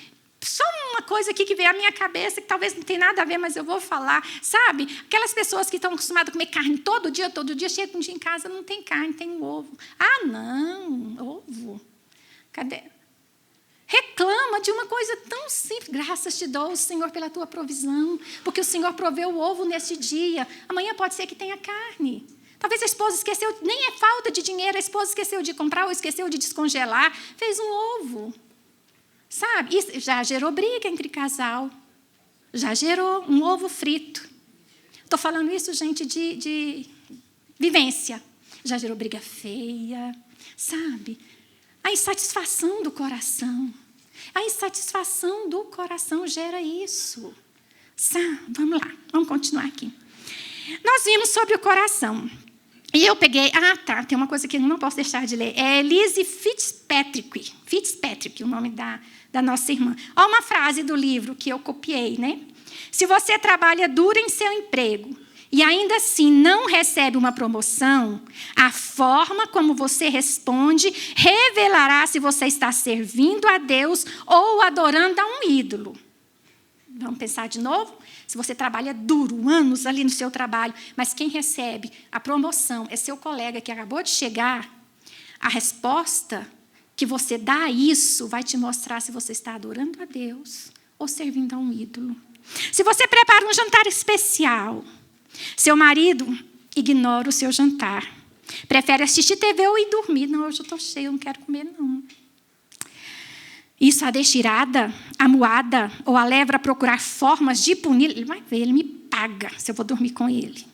[SPEAKER 1] só uma coisa aqui que veio à minha cabeça, que talvez não tenha nada a ver, mas eu vou falar. Sabe? Aquelas pessoas que estão acostumadas a comer carne todo dia, chegam um dia em casa, não tem carne, tem um ovo. Ah, não, ovo. Cadê? Reclama de uma coisa tão simples. Graças te dou, Senhor, pela tua provisão, porque o Senhor proveu o ovo nesse dia. Amanhã pode ser que tenha carne. Talvez a esposa esqueceu, nem é falta de dinheiro, a esposa esqueceu de comprar ou esqueceu de descongelar, fez um ovo. Sabe? Isso já gerou briga entre casal. Já gerou um ovo frito. Estou falando isso, gente, de vivência. Já gerou briga feia. Sabe? A insatisfação do coração. A insatisfação do coração gera isso. Vamos lá, vamos continuar aqui. Nós vimos sobre o coração. E eu peguei... tem uma coisa que eu não posso deixar de ler. É Elise Fitzpatrick, o nome da nossa irmã. Olha uma frase do livro que eu copiei, né? Se você trabalha duro em seu emprego e ainda assim não recebe uma promoção, a forma como você responde revelará se você está servindo a Deus ou adorando a um ídolo. Vamos pensar de novo? Se você trabalha duro, anos ali no seu trabalho, mas quem recebe a promoção é seu colega que acabou de chegar, a resposta que você dá a isso vai te mostrar se você está adorando a Deus ou servindo a um ídolo. Se você prepara um jantar especial, seu marido ignora o seu jantar. Prefere assistir TV ou ir dormir. Não, hoje eu estou cheio, não quero comer, não. Isso a deixa irada, amuada, ou a leva a procurar formas de punir. Ele vai ver, ele me paga se eu vou dormir com ele.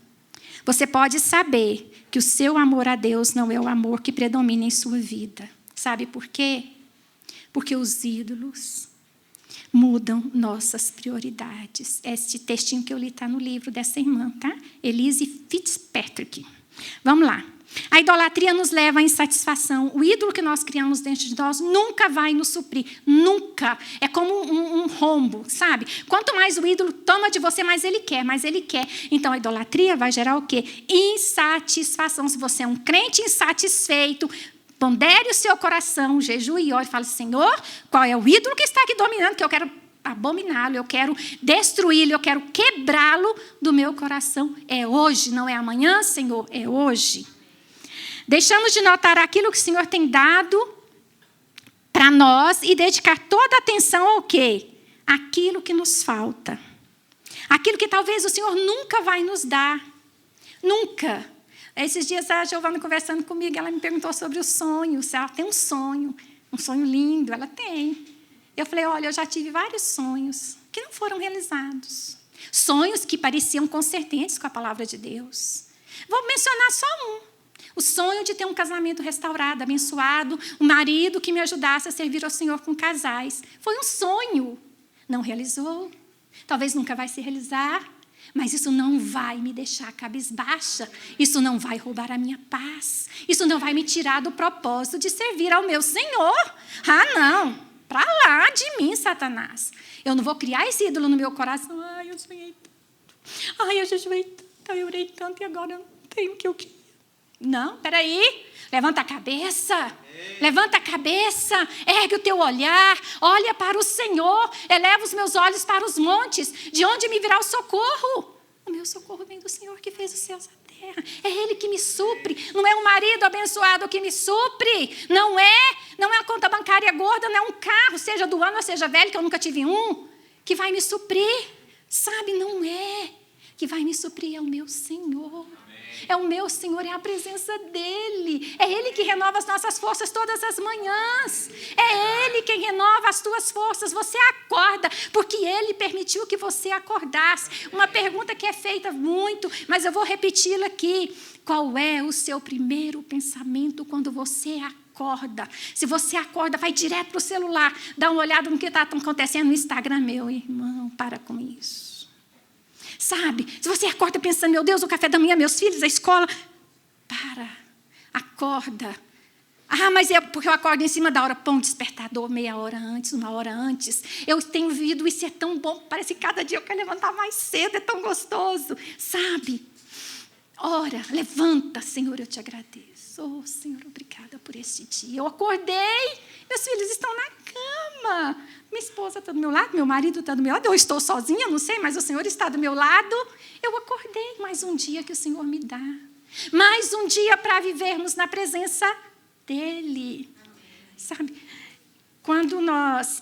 [SPEAKER 1] Você pode saber que o seu amor a Deus não é o amor que predomina em sua vida. Sabe por quê? Porque os ídolos mudam nossas prioridades. Este textinho que eu li está no livro dessa irmã, tá? Elise Fitzpatrick. Vamos lá. A idolatria nos leva à insatisfação. O ídolo que nós criamos dentro de nós nunca vai nos suprir. Nunca. É como um rombo, sabe? Quanto mais o ídolo toma de você, mais ele quer, mais ele quer. Então, a idolatria vai gerar o quê? Insatisfação. Se você é um crente insatisfeito, pondere o seu coração, jejue e ore e fale, Senhor, qual é o ídolo que está aqui dominando, que eu quero abominá-lo, eu quero destruí-lo, eu quero quebrá-lo do meu coração. É hoje, não é amanhã, Senhor, é hoje. Deixamos de notar aquilo que o Senhor tem dado para nós e dedicar toda a atenção ao quê? Aquilo que nos falta. Aquilo que talvez o Senhor nunca vai nos dar. Nunca. Esses dias a Giovana conversando comigo, ela me perguntou sobre o sonho, se ela tem um sonho lindo, ela tem. Eu falei, olha, eu já tive vários sonhos que não foram realizados. Sonhos que pareciam consistentes com a palavra de Deus. Vou mencionar só um. O sonho de ter um casamento restaurado, abençoado, um marido que me ajudasse a servir ao Senhor com casais. Foi um sonho. Não realizou. Talvez nunca vai se realizar. Mas isso não vai me deixar cabisbaixa. Isso não vai roubar a minha paz. Isso não vai me tirar do propósito de servir ao meu Senhor. Ah, não. Para lá de mim, Satanás. Eu não vou criar esse ídolo no meu coração. Ai, eu sonhei tanto. Ai, eu jejuei tanto, eu orei tanto e agora eu não tenho o que eu queria. Não, peraí. Levanta a cabeça. Levanta a cabeça. Ergue o teu olhar. Olha para o Senhor. Eleva os meus olhos para os montes. De onde me virá o socorro? O meu socorro vem do Senhor que fez os céus e a terra. É Ele que me supre. Não é um marido abençoado que me supre. Não é a conta bancária gorda, não é um carro, seja do ano ou seja velho, que eu nunca tive um, que vai me suprir. Sabe, não é. Que vai me suprir é o meu Senhor. É o meu Senhor, é a presença dEle. É Ele que renova as nossas forças todas as manhãs. É Ele quem renova as tuas forças. Você acorda, porque Ele permitiu que você acordasse. Uma pergunta que é feita muito, mas eu vou repeti-la aqui. Qual é o seu primeiro pensamento quando você acorda? Se você acorda, vai direto para o celular, dá uma olhada no que está acontecendo no Instagram. Meu irmão, para com isso. Sabe, se você acorda pensando, meu Deus, o café da manhã, meus filhos, a escola, acorda. Ah, mas é porque eu acordo em cima da hora, põe despertador meia hora antes, uma hora antes. Eu tenho vivido, isso é tão bom, parece que cada dia eu quero levantar mais cedo, é tão gostoso, sabe? Ora, levanta, Senhor, eu te agradeço. Oh, Senhor, obrigada por este dia. Eu acordei, meus filhos estão na cama. Minha esposa está do meu lado, meu marido está do meu lado. Eu estou sozinha, não sei, mas o Senhor está do meu lado. Eu acordei, mais um dia que o Senhor me dá. Mais um dia para vivermos na presença dEle. Sabe, quando nós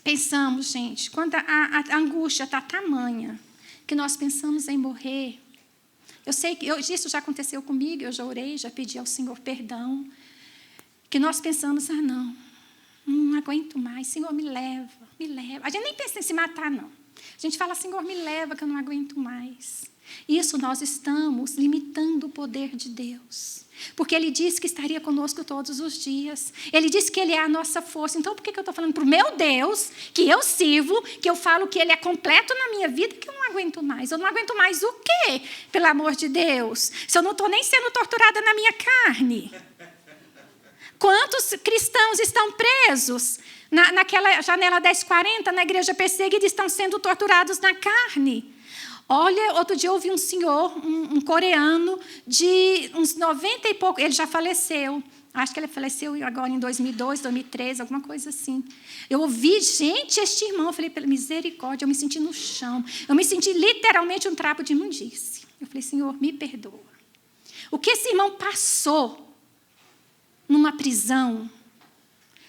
[SPEAKER 1] pensamos, gente, quando a angústia está tamanha, que nós pensamos em morrer. Eu sei que isso já aconteceu comigo, eu já orei, já pedi ao Senhor perdão. Que nós pensamos, não aguento mais, Senhor, me leva, me leva. A gente nem pensa em se matar, não. A gente fala, Senhor, me leva, que eu não aguento mais. Isso nós estamos limitando o poder de Deus. Porque Ele disse que estaria conosco todos os dias. Ele disse que Ele é a nossa força. Então, por que eu estou falando para o meu Deus, que eu sirvo, que eu falo que Ele é completo na minha vida, que eu não aguento mais? Eu não aguento mais o quê, pelo amor de Deus? Se eu não estou nem sendo torturada na minha carne. Quantos cristãos estão presos naquela janela 1040, na igreja perseguida, estão sendo torturados na carne? Olha, outro dia eu ouvi um senhor, um coreano, de uns 90 e pouco, ele já faleceu. Acho que ele faleceu agora em 2002, 2013, alguma coisa assim. Eu ouvi, gente, este irmão, eu falei, pela misericórdia, eu me senti no chão. Eu me senti literalmente um trapo de imundície. Eu falei, Senhor, me perdoa. O que esse irmão passou numa prisão,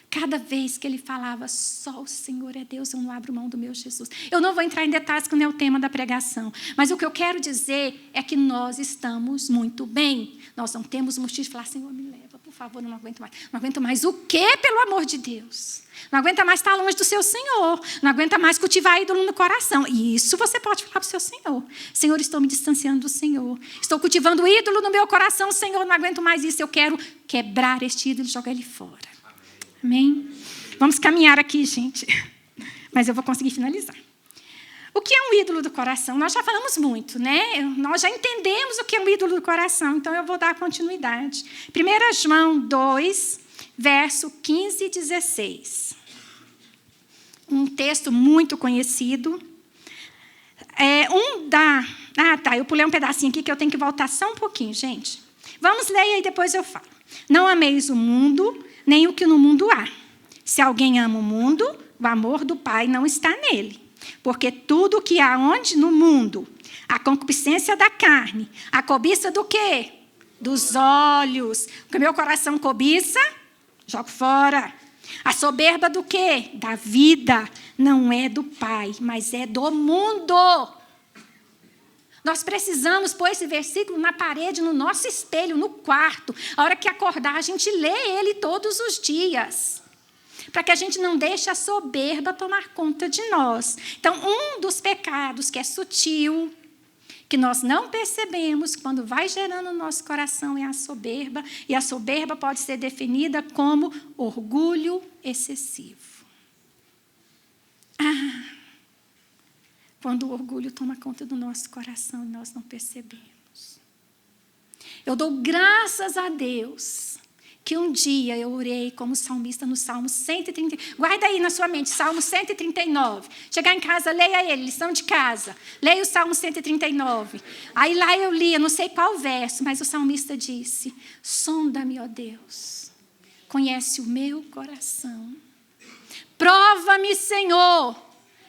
[SPEAKER 1] cada vez que ele falava, só o Senhor é Deus, eu não abro mão do meu Jesus. Eu não vou entrar em detalhes, que não é o tema da pregação. Mas o que eu quero dizer é que nós estamos muito bem. Nós não temos motivo de falar, Senhor, me leva, por favor, eu não aguento mais. Não aguento mais o quê, pelo amor de Deus? Não aguenta mais estar longe do seu Senhor. Não aguenta mais cultivar ídolo no coração. E isso você pode falar para o seu Senhor. Senhor, estou me distanciando do Senhor. Estou cultivando ídolo no meu coração. Senhor, não aguento mais isso. Eu quero quebrar este ídolo e jogar ele fora. Amém? Vamos caminhar aqui, gente. Mas eu vou conseguir finalizar. O que é um ídolo do coração? Nós já falamos muito, né? Nós já entendemos o que é um ídolo do coração. Então, eu vou dar continuidade. 1 João 2, verso 15 e 16. Um texto muito conhecido. Eu pulei um pedacinho aqui que eu tenho que voltar só um pouquinho, gente. Vamos ler e aí depois eu falo. Não ameis o mundo, nem o que no mundo há. Se alguém ama o mundo, o amor do Pai não está nele. Porque tudo o que há onde? No mundo. A concupiscência da carne. A cobiça do quê? Dos olhos. O que meu coração cobiça? Jogo fora. A soberba do quê? Da vida. Não é do Pai, mas é do mundo. Nós precisamos pôr esse versículo na parede, no nosso espelho, no quarto. A hora que acordar, a gente lê ele todos os dias. Para que a gente não deixe a soberba tomar conta de nós. Então, um dos pecados que é sutil, que nós não percebemos, quando vai gerando no nosso coração, é a soberba. E a soberba pode ser definida como orgulho excessivo. Quando o orgulho toma conta do nosso coração e nós não percebemos. Eu dou graças a Deus que um dia eu orei como salmista no Salmo 130. Guarda aí na sua mente, Salmo 139. Chegar em casa, leia ele, lição de casa. Leia o Salmo 139. Aí lá eu li, eu não sei qual verso, mas o salmista disse: sonda-me, ó Deus, conhece o meu coração. Prova-me, Senhor,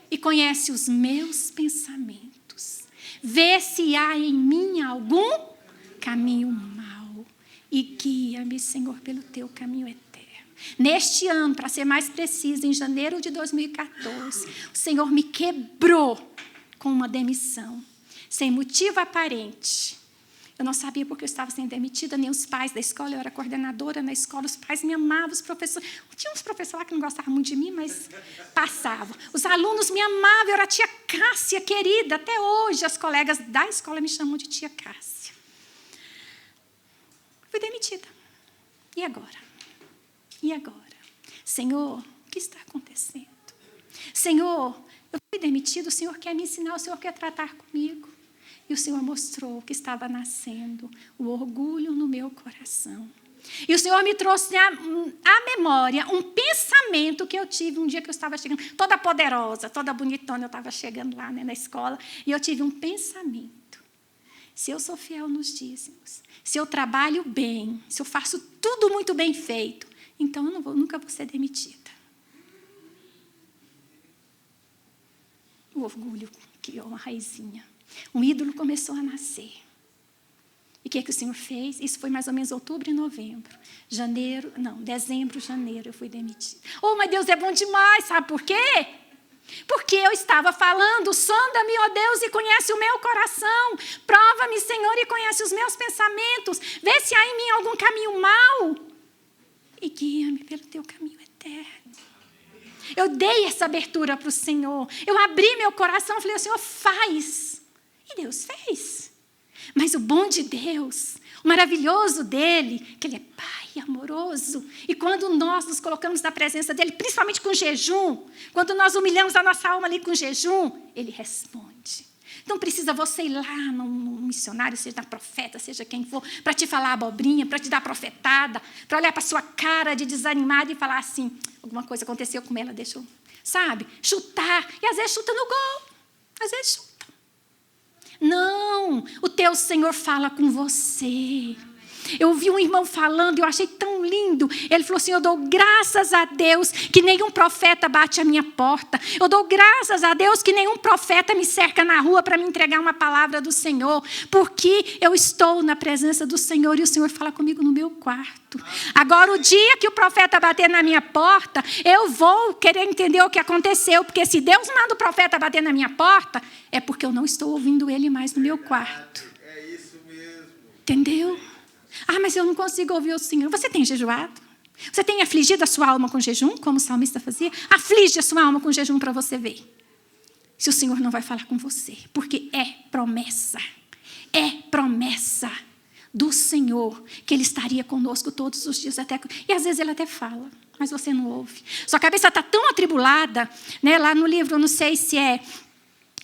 [SPEAKER 1] e conhece os meus pensamentos. Vê se há em mim algum caminho mau. E guia-me, Senhor, pelo teu caminho eterno. Neste ano, para ser mais preciso, em janeiro de 2014, o Senhor me quebrou com uma demissão, sem motivo aparente. Eu não sabia porque eu estava sendo demitida, nem os pais da escola. Eu era coordenadora na escola, os pais me amavam, os professores. Tinha uns professores lá que não gostavam muito de mim, mas passavam. Os alunos me amavam, eu era a tia Cássia, querida. Até hoje, as colegas da escola me chamam de tia Cássia. Fui demitida. E agora? E agora? Senhor, o que está acontecendo? Senhor, eu fui demitida, o Senhor quer me ensinar, o Senhor quer tratar comigo. E o Senhor mostrou que estava nascendo o orgulho no meu coração. E o Senhor me trouxe à memória um pensamento que eu tive um dia que eu estava chegando, toda poderosa, toda bonitona, eu estava chegando lá, né, na escola, e eu tive um pensamento. Se eu sou fiel nos dízimos, se eu trabalho bem, se eu faço tudo muito bem feito, então eu nunca vou ser demitida. O orgulho criou uma raizinha. Um ídolo começou a nascer. E o que o Senhor fez? Isso foi mais ou menos outubro e novembro. Dezembro, janeiro eu fui demitida. Oh, mas Deus é bom demais, sabe por quê? Porque eu estava falando: sonda-me, ó Deus, e conhece o meu coração. Prova-me, Senhor, e conhece os meus pensamentos. Vê se há em mim algum caminho mau. E guia-me pelo teu caminho eterno. Eu dei essa abertura para o Senhor. Eu abri meu coração e falei: o Senhor faz. E Deus fez. Mas o bom de Deus, o maravilhoso dele, que ele é Pai amoroso. E quando nós nos colocamos na presença dele, principalmente com jejum, quando nós humilhamos a nossa alma ali com jejum, ele responde. Não precisa você ir lá num missionário, seja profeta, seja quem for, para te falar abobrinha, para te dar profetada, para olhar para a sua cara de desanimada e falar assim: alguma coisa aconteceu com ela, deixa eu, sabe, chutar. E às vezes chuta no gol, às vezes chuta. Não, o teu Senhor fala com você. Eu ouvi um irmão falando e eu achei tão lindo. Ele falou assim: eu dou graças a Deus que nenhum profeta bate a minha porta. Eu dou graças a Deus que nenhum profeta me cerca na rua para me entregar uma palavra do Senhor. Porque eu estou na presença do Senhor e o Senhor fala comigo no meu quarto. Agora, o dia que o profeta bater na minha porta, eu vou querer entender o que aconteceu. Porque se Deus manda o profeta bater na minha porta, é porque eu não estou ouvindo ele mais no meu quarto.
[SPEAKER 2] É isso mesmo.
[SPEAKER 1] Entendeu? Ah, mas eu não consigo ouvir o Senhor. Você tem jejuado? Você tem afligido a sua alma com jejum, como o salmista fazia? Aflige a sua alma com jejum para você ver se o Senhor não vai falar com você. Porque é promessa do Senhor que Ele estaria conosco todos os dias. E às vezes Ele até fala, mas você não ouve. Sua cabeça está tão atribulada, né? Lá no livro, eu não sei se é,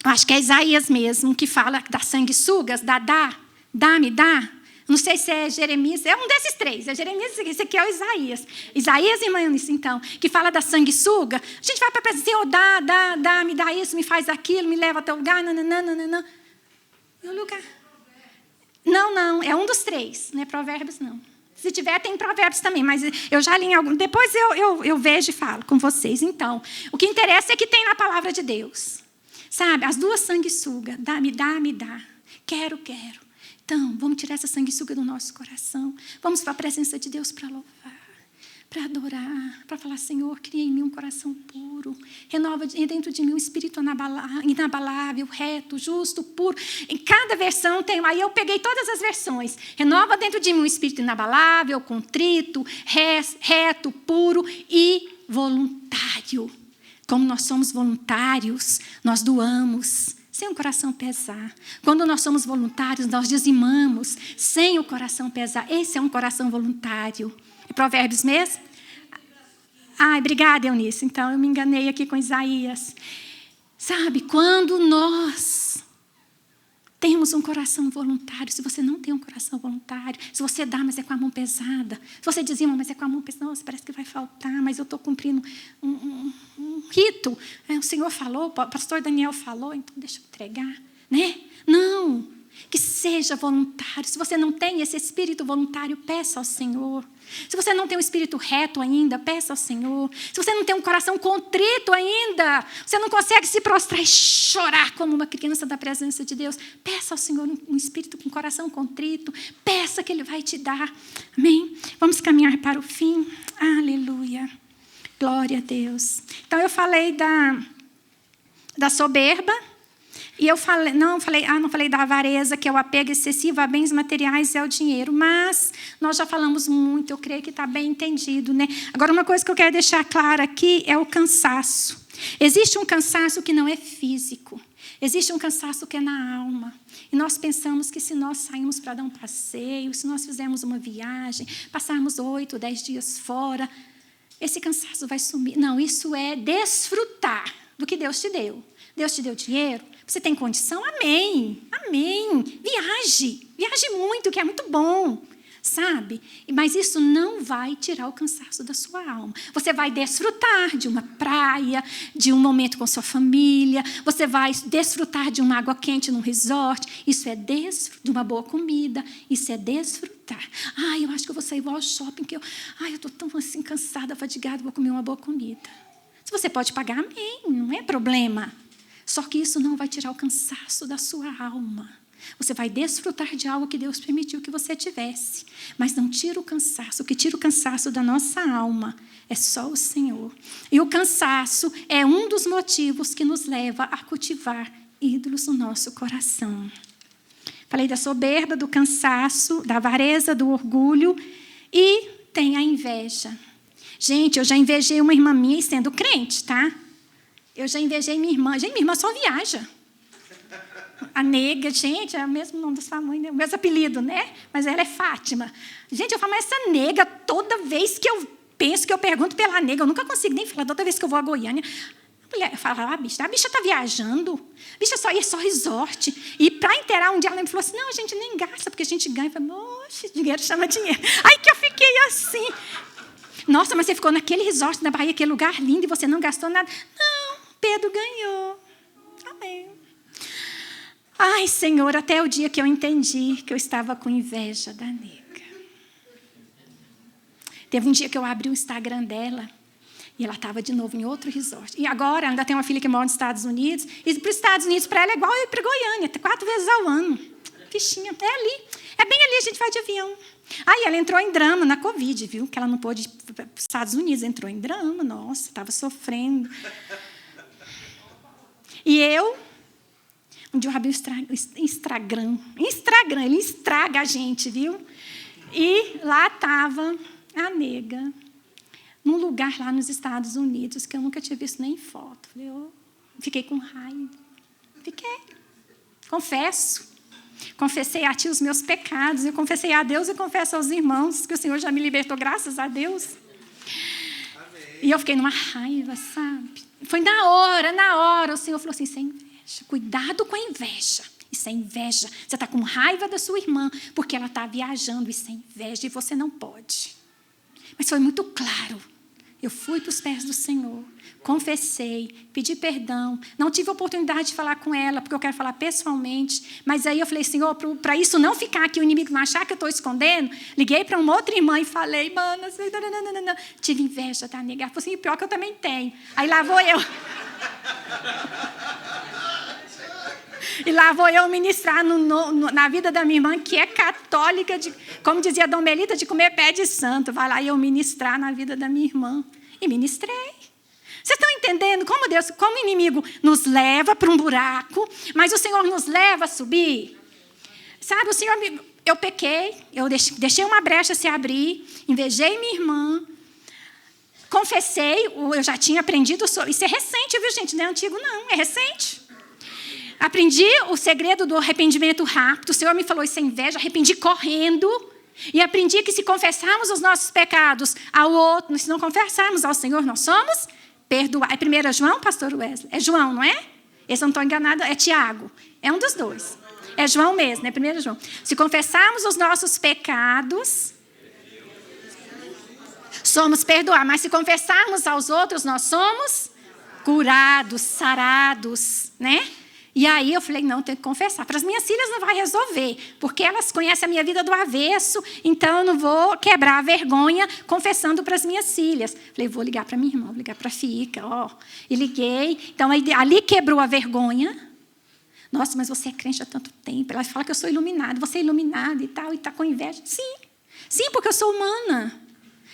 [SPEAKER 1] acho que é Isaías mesmo, que fala das sanguessugas, dá-me. Não sei se é Jeremias, é um desses três. É Jeremias, esse aqui é o Isaías. Isaías e Manis, então, que fala da sanguessuga. A gente vai para a presença: Senhor, me dá isso, me faz aquilo, me leva até o lugar, nananana. E o lugar? Não, é um dos três, não é Provérbios, não. Se tiver, tem Provérbios também, mas eu já li em algum. Depois eu vejo e falo com vocês. Então, o que interessa é que tem na palavra de Deus. Sabe, as duas sanguessugas, me dá. Quero. Então, vamos tirar essa sanguessuga do nosso coração. Vamos para a presença de Deus para louvar, para adorar, para falar, Senhor, cria em mim um coração puro, renova dentro de mim um espírito inabalável, reto, justo, puro. Em cada versão tem, aí eu peguei todas as versões. Renova dentro de mim um espírito inabalável, contrito, reto, puro e voluntário. Como nós somos voluntários, nós doamos sem o coração pesar. Quando nós somos voluntários, nós dizimamos sem o coração pesar. Esse é um coração voluntário. É Provérbios mesmo? Ai, obrigada, Eunice. Então, eu me enganei aqui com Isaías. Sabe, quando nós temos um coração voluntário, se você não tem um coração voluntário, se você dá, mas é com a mão pesada, se você dizima, mas é com a mão pesada, nossa, parece que vai faltar, mas eu estou cumprindo um rito. O Senhor falou, o pastor Daniel falou, então deixa eu entregar. Né? Não, que seja voluntário. Se você não tem esse espírito voluntário, peça ao Senhor. Se você não tem um espírito reto ainda, peça ao Senhor. Se você não tem um coração contrito ainda, você não consegue se prostrar e chorar como uma criança da presença de Deus, peça ao Senhor um espírito com coração contrito, peça que Ele vai te dar. Amém? Vamos caminhar para o fim. Aleluia. Glória a Deus. Então, eu falei da soberba. E eu não falei da avareza, que é o apego excessivo a bens materiais e ao dinheiro. Mas nós já falamos muito, eu creio que está bem entendido, né? Agora, uma coisa que eu quero deixar clara aqui é o cansaço. Existe um cansaço que não é físico. Existe um cansaço que é na alma. E nós pensamos que se nós sairmos para dar um passeio, se nós fizermos uma viagem, passarmos 8, 10 dias fora, esse cansaço vai sumir. Não, isso é desfrutar do que Deus te deu. Deus te deu dinheiro? Você tem condição? Amém. Amém. Viaje. Viaje muito, que é muito bom. Sabe? Mas isso não vai tirar o cansaço da sua alma. Você vai desfrutar de uma praia, de um momento com sua família. Você vai desfrutar de uma água quente num resort. Isso é de uma boa comida. Isso é desfrutar. Eu acho que eu vou sair ao shopping, que eu estou tão assim, cansada, fadigada, vou comer uma boa comida. Se você pode pagar, amém. Não é problema. Só que isso não vai tirar o cansaço da sua alma. Você vai desfrutar de algo que Deus permitiu que você tivesse. Mas não tira o cansaço. O que tira o cansaço da nossa alma é só o Senhor. E o cansaço é um dos motivos que nos leva a cultivar ídolos no nosso coração. Falei da soberba, do cansaço, da avareza, do orgulho. E tem a inveja. Gente, eu já invejei uma irmã minha sendo crente, tá? Eu já invejei minha irmã. Gente, minha irmã só viaja. A nega, gente, é o mesmo nome da sua mãe, né? O mesmo apelido, né? Mas ela é Fátima. Gente, eu falo, mas essa nega, toda vez que eu penso, que eu pergunto pela nega, eu nunca consigo nem falar, toda vez que eu vou a Goiânia, a mulher fala, a bicha está viajando, a bicha é só resort. E para inteirar um dia, ela me falou assim, não, a gente nem gasta, porque a gente ganha. Eu falei, oxe, dinheiro chama dinheiro. Aí que eu fiquei assim. Nossa, mas você ficou naquele resort na Bahia, aquele lugar lindo, e você não gastou nada. Não, Pedro ganhou. Amém. Ai, Senhor, até o dia que eu entendi que eu estava com inveja da nega. Teve um dia que eu abri o Instagram dela e ela estava de novo em outro resort. E agora, ainda tem uma filha que mora nos Estados Unidos. E para os Estados Unidos, para ela, é igual eu ir para Goiânia, 4 vezes ao ano. Fichinha, é ali. É bem ali, a gente vai de avião. Aí ela entrou em drama na Covid, viu? Que ela não pôde ir para os Estados Unidos. Entrou em drama, nossa, estava sofrendo. E eu... Um dia eu abri o Instagram. Ele estraga a gente, viu? E lá estava a nega, num lugar lá nos Estados Unidos, que eu nunca tinha visto nem em foto. Fiquei com raiva. Fiquei. Confesso. Confessei a ti os meus pecados. Eu confessei a Deus e confesso aos irmãos que o Senhor já me libertou, graças a Deus. Amém. E eu fiquei numa raiva, sabe? Foi na hora, o Senhor falou assim, sem inveja. Cuidado com a inveja. Isso é inveja. Você está com raiva da sua irmã porque ela está viajando. Isso é inveja e você não pode. Mas foi muito claro. Eu fui para os pés do Senhor. Confessei. Pedi perdão. Não tive oportunidade de falar com ela porque eu quero falar pessoalmente. Mas aí eu falei, Senhor, para isso não ficar aqui, o inimigo não achar que eu estou escondendo. Liguei para uma outra irmã e falei, mano, não. Tive inveja da nega. Ela falou assim, pior que eu também tenho. Aí lá vou eu. E lá vou eu ministrar na vida da minha irmã, que é católica, como dizia Dom Melita, de comer pé de santo. Vai lá eu ministrar na vida da minha irmã. E ministrei. Vocês estão entendendo como o inimigo nos leva para um buraco, mas o Senhor nos leva a subir? Sabe, eu pequei, eu deixei uma brecha se abrir, invejei minha irmã, confessei, eu já tinha aprendido sobre... Isso é recente, viu, gente? Não é antigo, não, é recente. Aprendi o segredo do arrependimento rápido. O Senhor me falou, isso é inveja, arrependi correndo. E aprendi que se confessarmos os nossos pecados ao outro, se não confessarmos ao Senhor, nós somos perdoados. É 1 João, pastor Wesley? É João, não é? Esse eu não estou enganada, é Tiago. É um dos dois. É João mesmo, é 1 João. Se confessarmos os nossos pecados, somos perdoados. Mas se confessarmos aos outros, nós somos curados, sarados, né? E aí eu falei, não, tenho que confessar. Para as minhas filhas não vai resolver, porque elas conhecem a minha vida do avesso, então eu não vou quebrar a vergonha confessando para as minhas filhas. Falei, vou ligar para minha irmã, vou ligar para a Fica, ó. E liguei. Então, ali quebrou a vergonha. Nossa, mas você é crente há tanto tempo. Ela fala que eu sou iluminada. Você é iluminada e tal, e está com inveja. Sim. Sim, porque eu sou humana.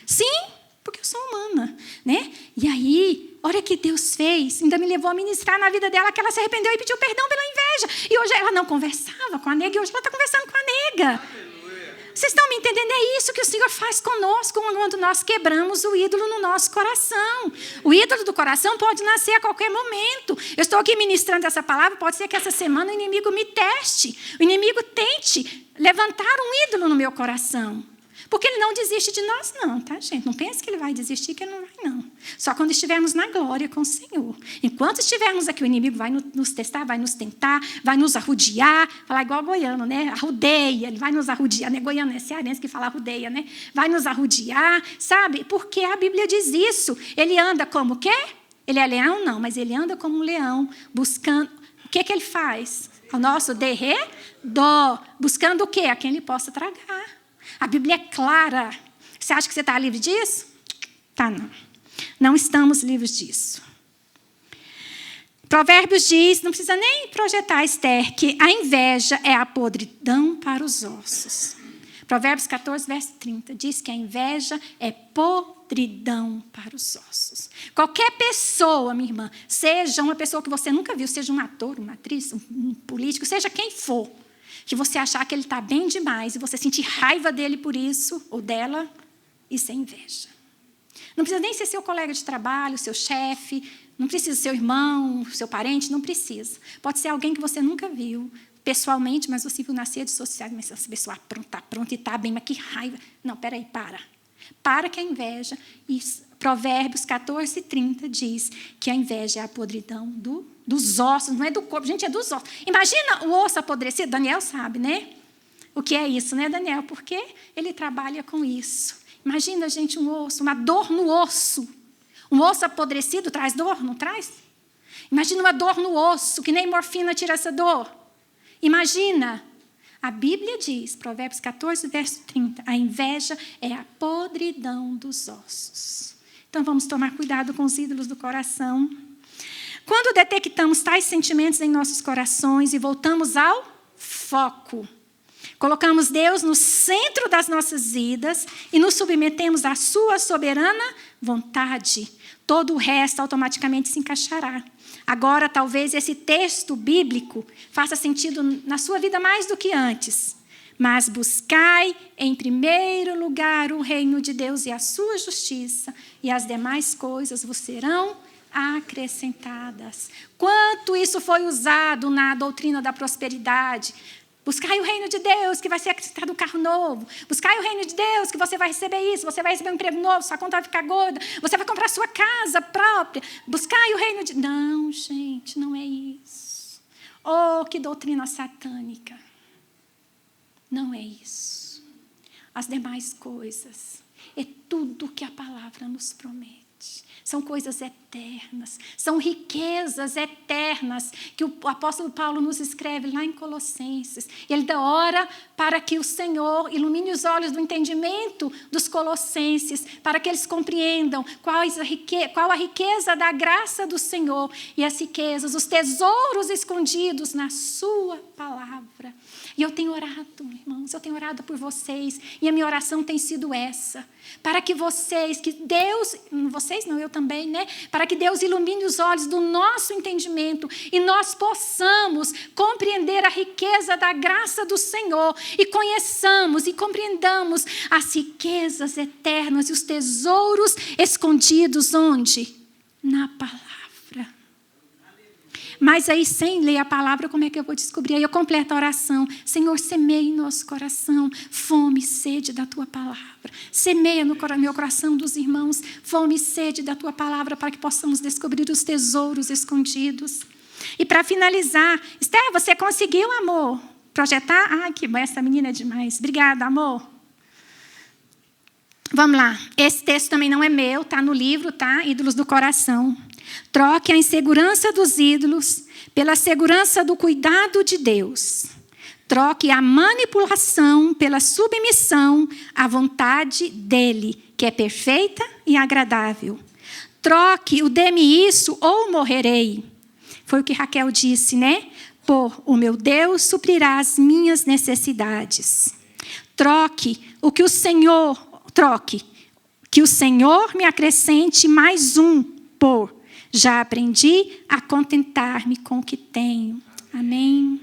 [SPEAKER 1] Sim, porque eu sou humana, né? E aí, olha o que Deus fez. Ainda me levou a ministrar na vida dela que ela se arrependeu e pediu perdão pela inveja. E hoje ela não conversava com a nega e hoje ela está conversando com a nega. Vocês estão me entendendo? É isso que o Senhor faz conosco quando nós quebramos o ídolo no nosso coração. O ídolo do coração pode nascer a qualquer momento. Eu estou aqui ministrando essa palavra, pode ser que essa semana o inimigo me teste. O inimigo tente levantar um ídolo no meu coração. Porque ele não desiste de nós, não, tá, gente? Não pense que ele vai desistir, que ele não vai, não. Só quando estivermos na glória com o Senhor. Enquanto estivermos aqui, o inimigo vai nos testar, vai nos tentar, vai nos arrodear. Falar igual goiano, né? Arrodeia, ele vai nos arrodear. Não é goiano, é cearense que fala arrodeia, né? Vai nos arrodear, sabe? Porque a Bíblia diz isso. Ele anda como o quê? Ele é leão? Não, mas ele anda como um leão, buscando... O que ele faz? O nosso derredor. Buscando o quê? A quem ele possa tragar. A Bíblia é clara. Você acha que você está livre disso? Tá, não. Não estamos livres disso. Provérbios diz, não precisa nem projetar, Esther, que a inveja é a podridão para os ossos. Provérbios 14, verso 30, diz que a inveja é podridão para os ossos. Qualquer pessoa, minha irmã, seja uma pessoa que você nunca viu, seja um ator, uma atriz, um político, seja quem for, que você achar que ele está bem demais e você sentir raiva dele por isso, ou dela, isso é inveja. Não precisa nem ser seu colega de trabalho, seu chefe, não precisa ser seu irmão, seu parente, não precisa. Pode ser alguém que você nunca viu pessoalmente, mas você viu nas redes sociais, mas essa pessoa está pronta e está bem, mas que raiva. Não, peraí, para. Para que a inveja, e Provérbios 14, 30 diz que a inveja é a podridão dos ossos, não é do corpo, gente, é dos ossos. Imagina o osso apodrecido, Daniel sabe, né? O que é isso, né, Daniel? Porque ele trabalha com isso. Imagina, gente, um osso, uma dor no osso. Um osso apodrecido traz dor, não traz? Imagina uma dor no osso, que nem morfina tira essa dor. Imagina. A Bíblia diz, Provérbios 14, verso 30, a inveja é a podridão dos ossos. Então, vamos tomar cuidado com os ídolos do coração. Quando detectamos tais sentimentos em nossos corações e voltamos ao foco, colocamos Deus no centro das nossas vidas e nos submetemos à sua soberana vontade, todo o resto automaticamente se encaixará. Agora, talvez esse texto bíblico faça sentido na sua vida mais do que antes. Mas buscai em primeiro lugar o reino de Deus e a sua justiça, e as demais coisas vos serão acrescentadas. Quanto isso foi usado na doutrina da prosperidade. Buscai o reino de Deus, que vai ser acrescentado um carro novo. Buscai o reino de Deus, que você vai receber isso. Você vai receber um emprego novo, sua conta vai ficar gorda. Você vai comprar sua casa própria. Buscai o reino de... Não, gente, não é isso. Oh, que doutrina satânica. Não é isso. As demais coisas é tudo que a palavra nos promete. São coisas eternas, são riquezas eternas que o apóstolo Paulo nos escreve lá em Colossenses. Ele ora para que o Senhor ilumine os olhos do entendimento dos colossenses, para que eles compreendam qual a riqueza da graça do Senhor e as riquezas, os tesouros escondidos na sua palavra. E eu tenho orado, irmãos, eu tenho orado por vocês, e a minha oração tem sido essa, para que Deus, vocês não, eu também, né? Para que Deus ilumine os olhos do nosso entendimento e nós possamos compreender a riqueza da graça do Senhor e conheçamos e compreendamos as riquezas eternas e os tesouros escondidos onde? Na palavra. Mas aí, sem ler a palavra, como é que eu vou descobrir? Aí eu completo a oração. Senhor, semeia em nosso coração fome e sede da Tua palavra. Semeia no meu coração dos irmãos fome e sede da Tua palavra para que possamos descobrir os tesouros escondidos. E para finalizar, Esther, você conseguiu, amor, projetar? Ai, que bom, essa menina é demais. Obrigada, amor. Vamos lá. Esse texto também não é meu, está no livro, tá? Ídolos do Coração. Troque a insegurança dos ídolos pela segurança do cuidado de Deus. Troque a manipulação pela submissão à vontade dele, que é perfeita e agradável. Troque o dê-me isso ou morrerei. Foi o que Raquel disse, né? Por o meu Deus suprirá as minhas necessidades. Troque que o Senhor me acrescente mais um por já aprendi a contentar-me com o que tenho. Amém?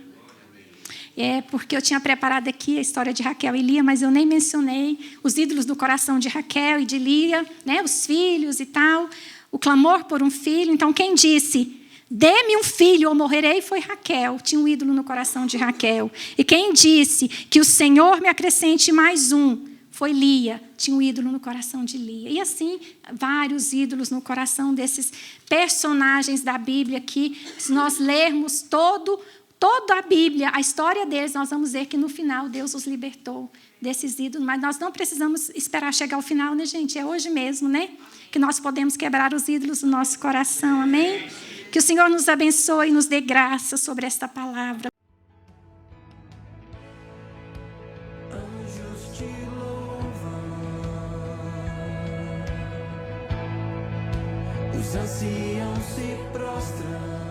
[SPEAKER 1] É porque eu tinha preparado aqui a história de Raquel e Lia, mas eu nem mencionei os ídolos do coração de Raquel e de Lia, né? Os filhos e tal, o clamor por um filho. Então, quem disse, dê-me um filho ou morrerei, foi Raquel. Tinha um ídolo no coração de Raquel. E quem disse que o Senhor me acrescente mais um, foi Lia, tinha um ídolo no coração de Lia. E assim, vários ídolos no coração desses personagens da Bíblia que, se nós lermos toda a Bíblia, a história deles, nós vamos ver que no final Deus os libertou desses ídolos. Mas nós não precisamos esperar chegar ao final, né, gente? É hoje mesmo, né? Que nós podemos quebrar os ídolos do nosso coração, amém? Que o Senhor nos abençoe e nos dê graça sobre esta palavra.
[SPEAKER 2] Os anciãos se prostram.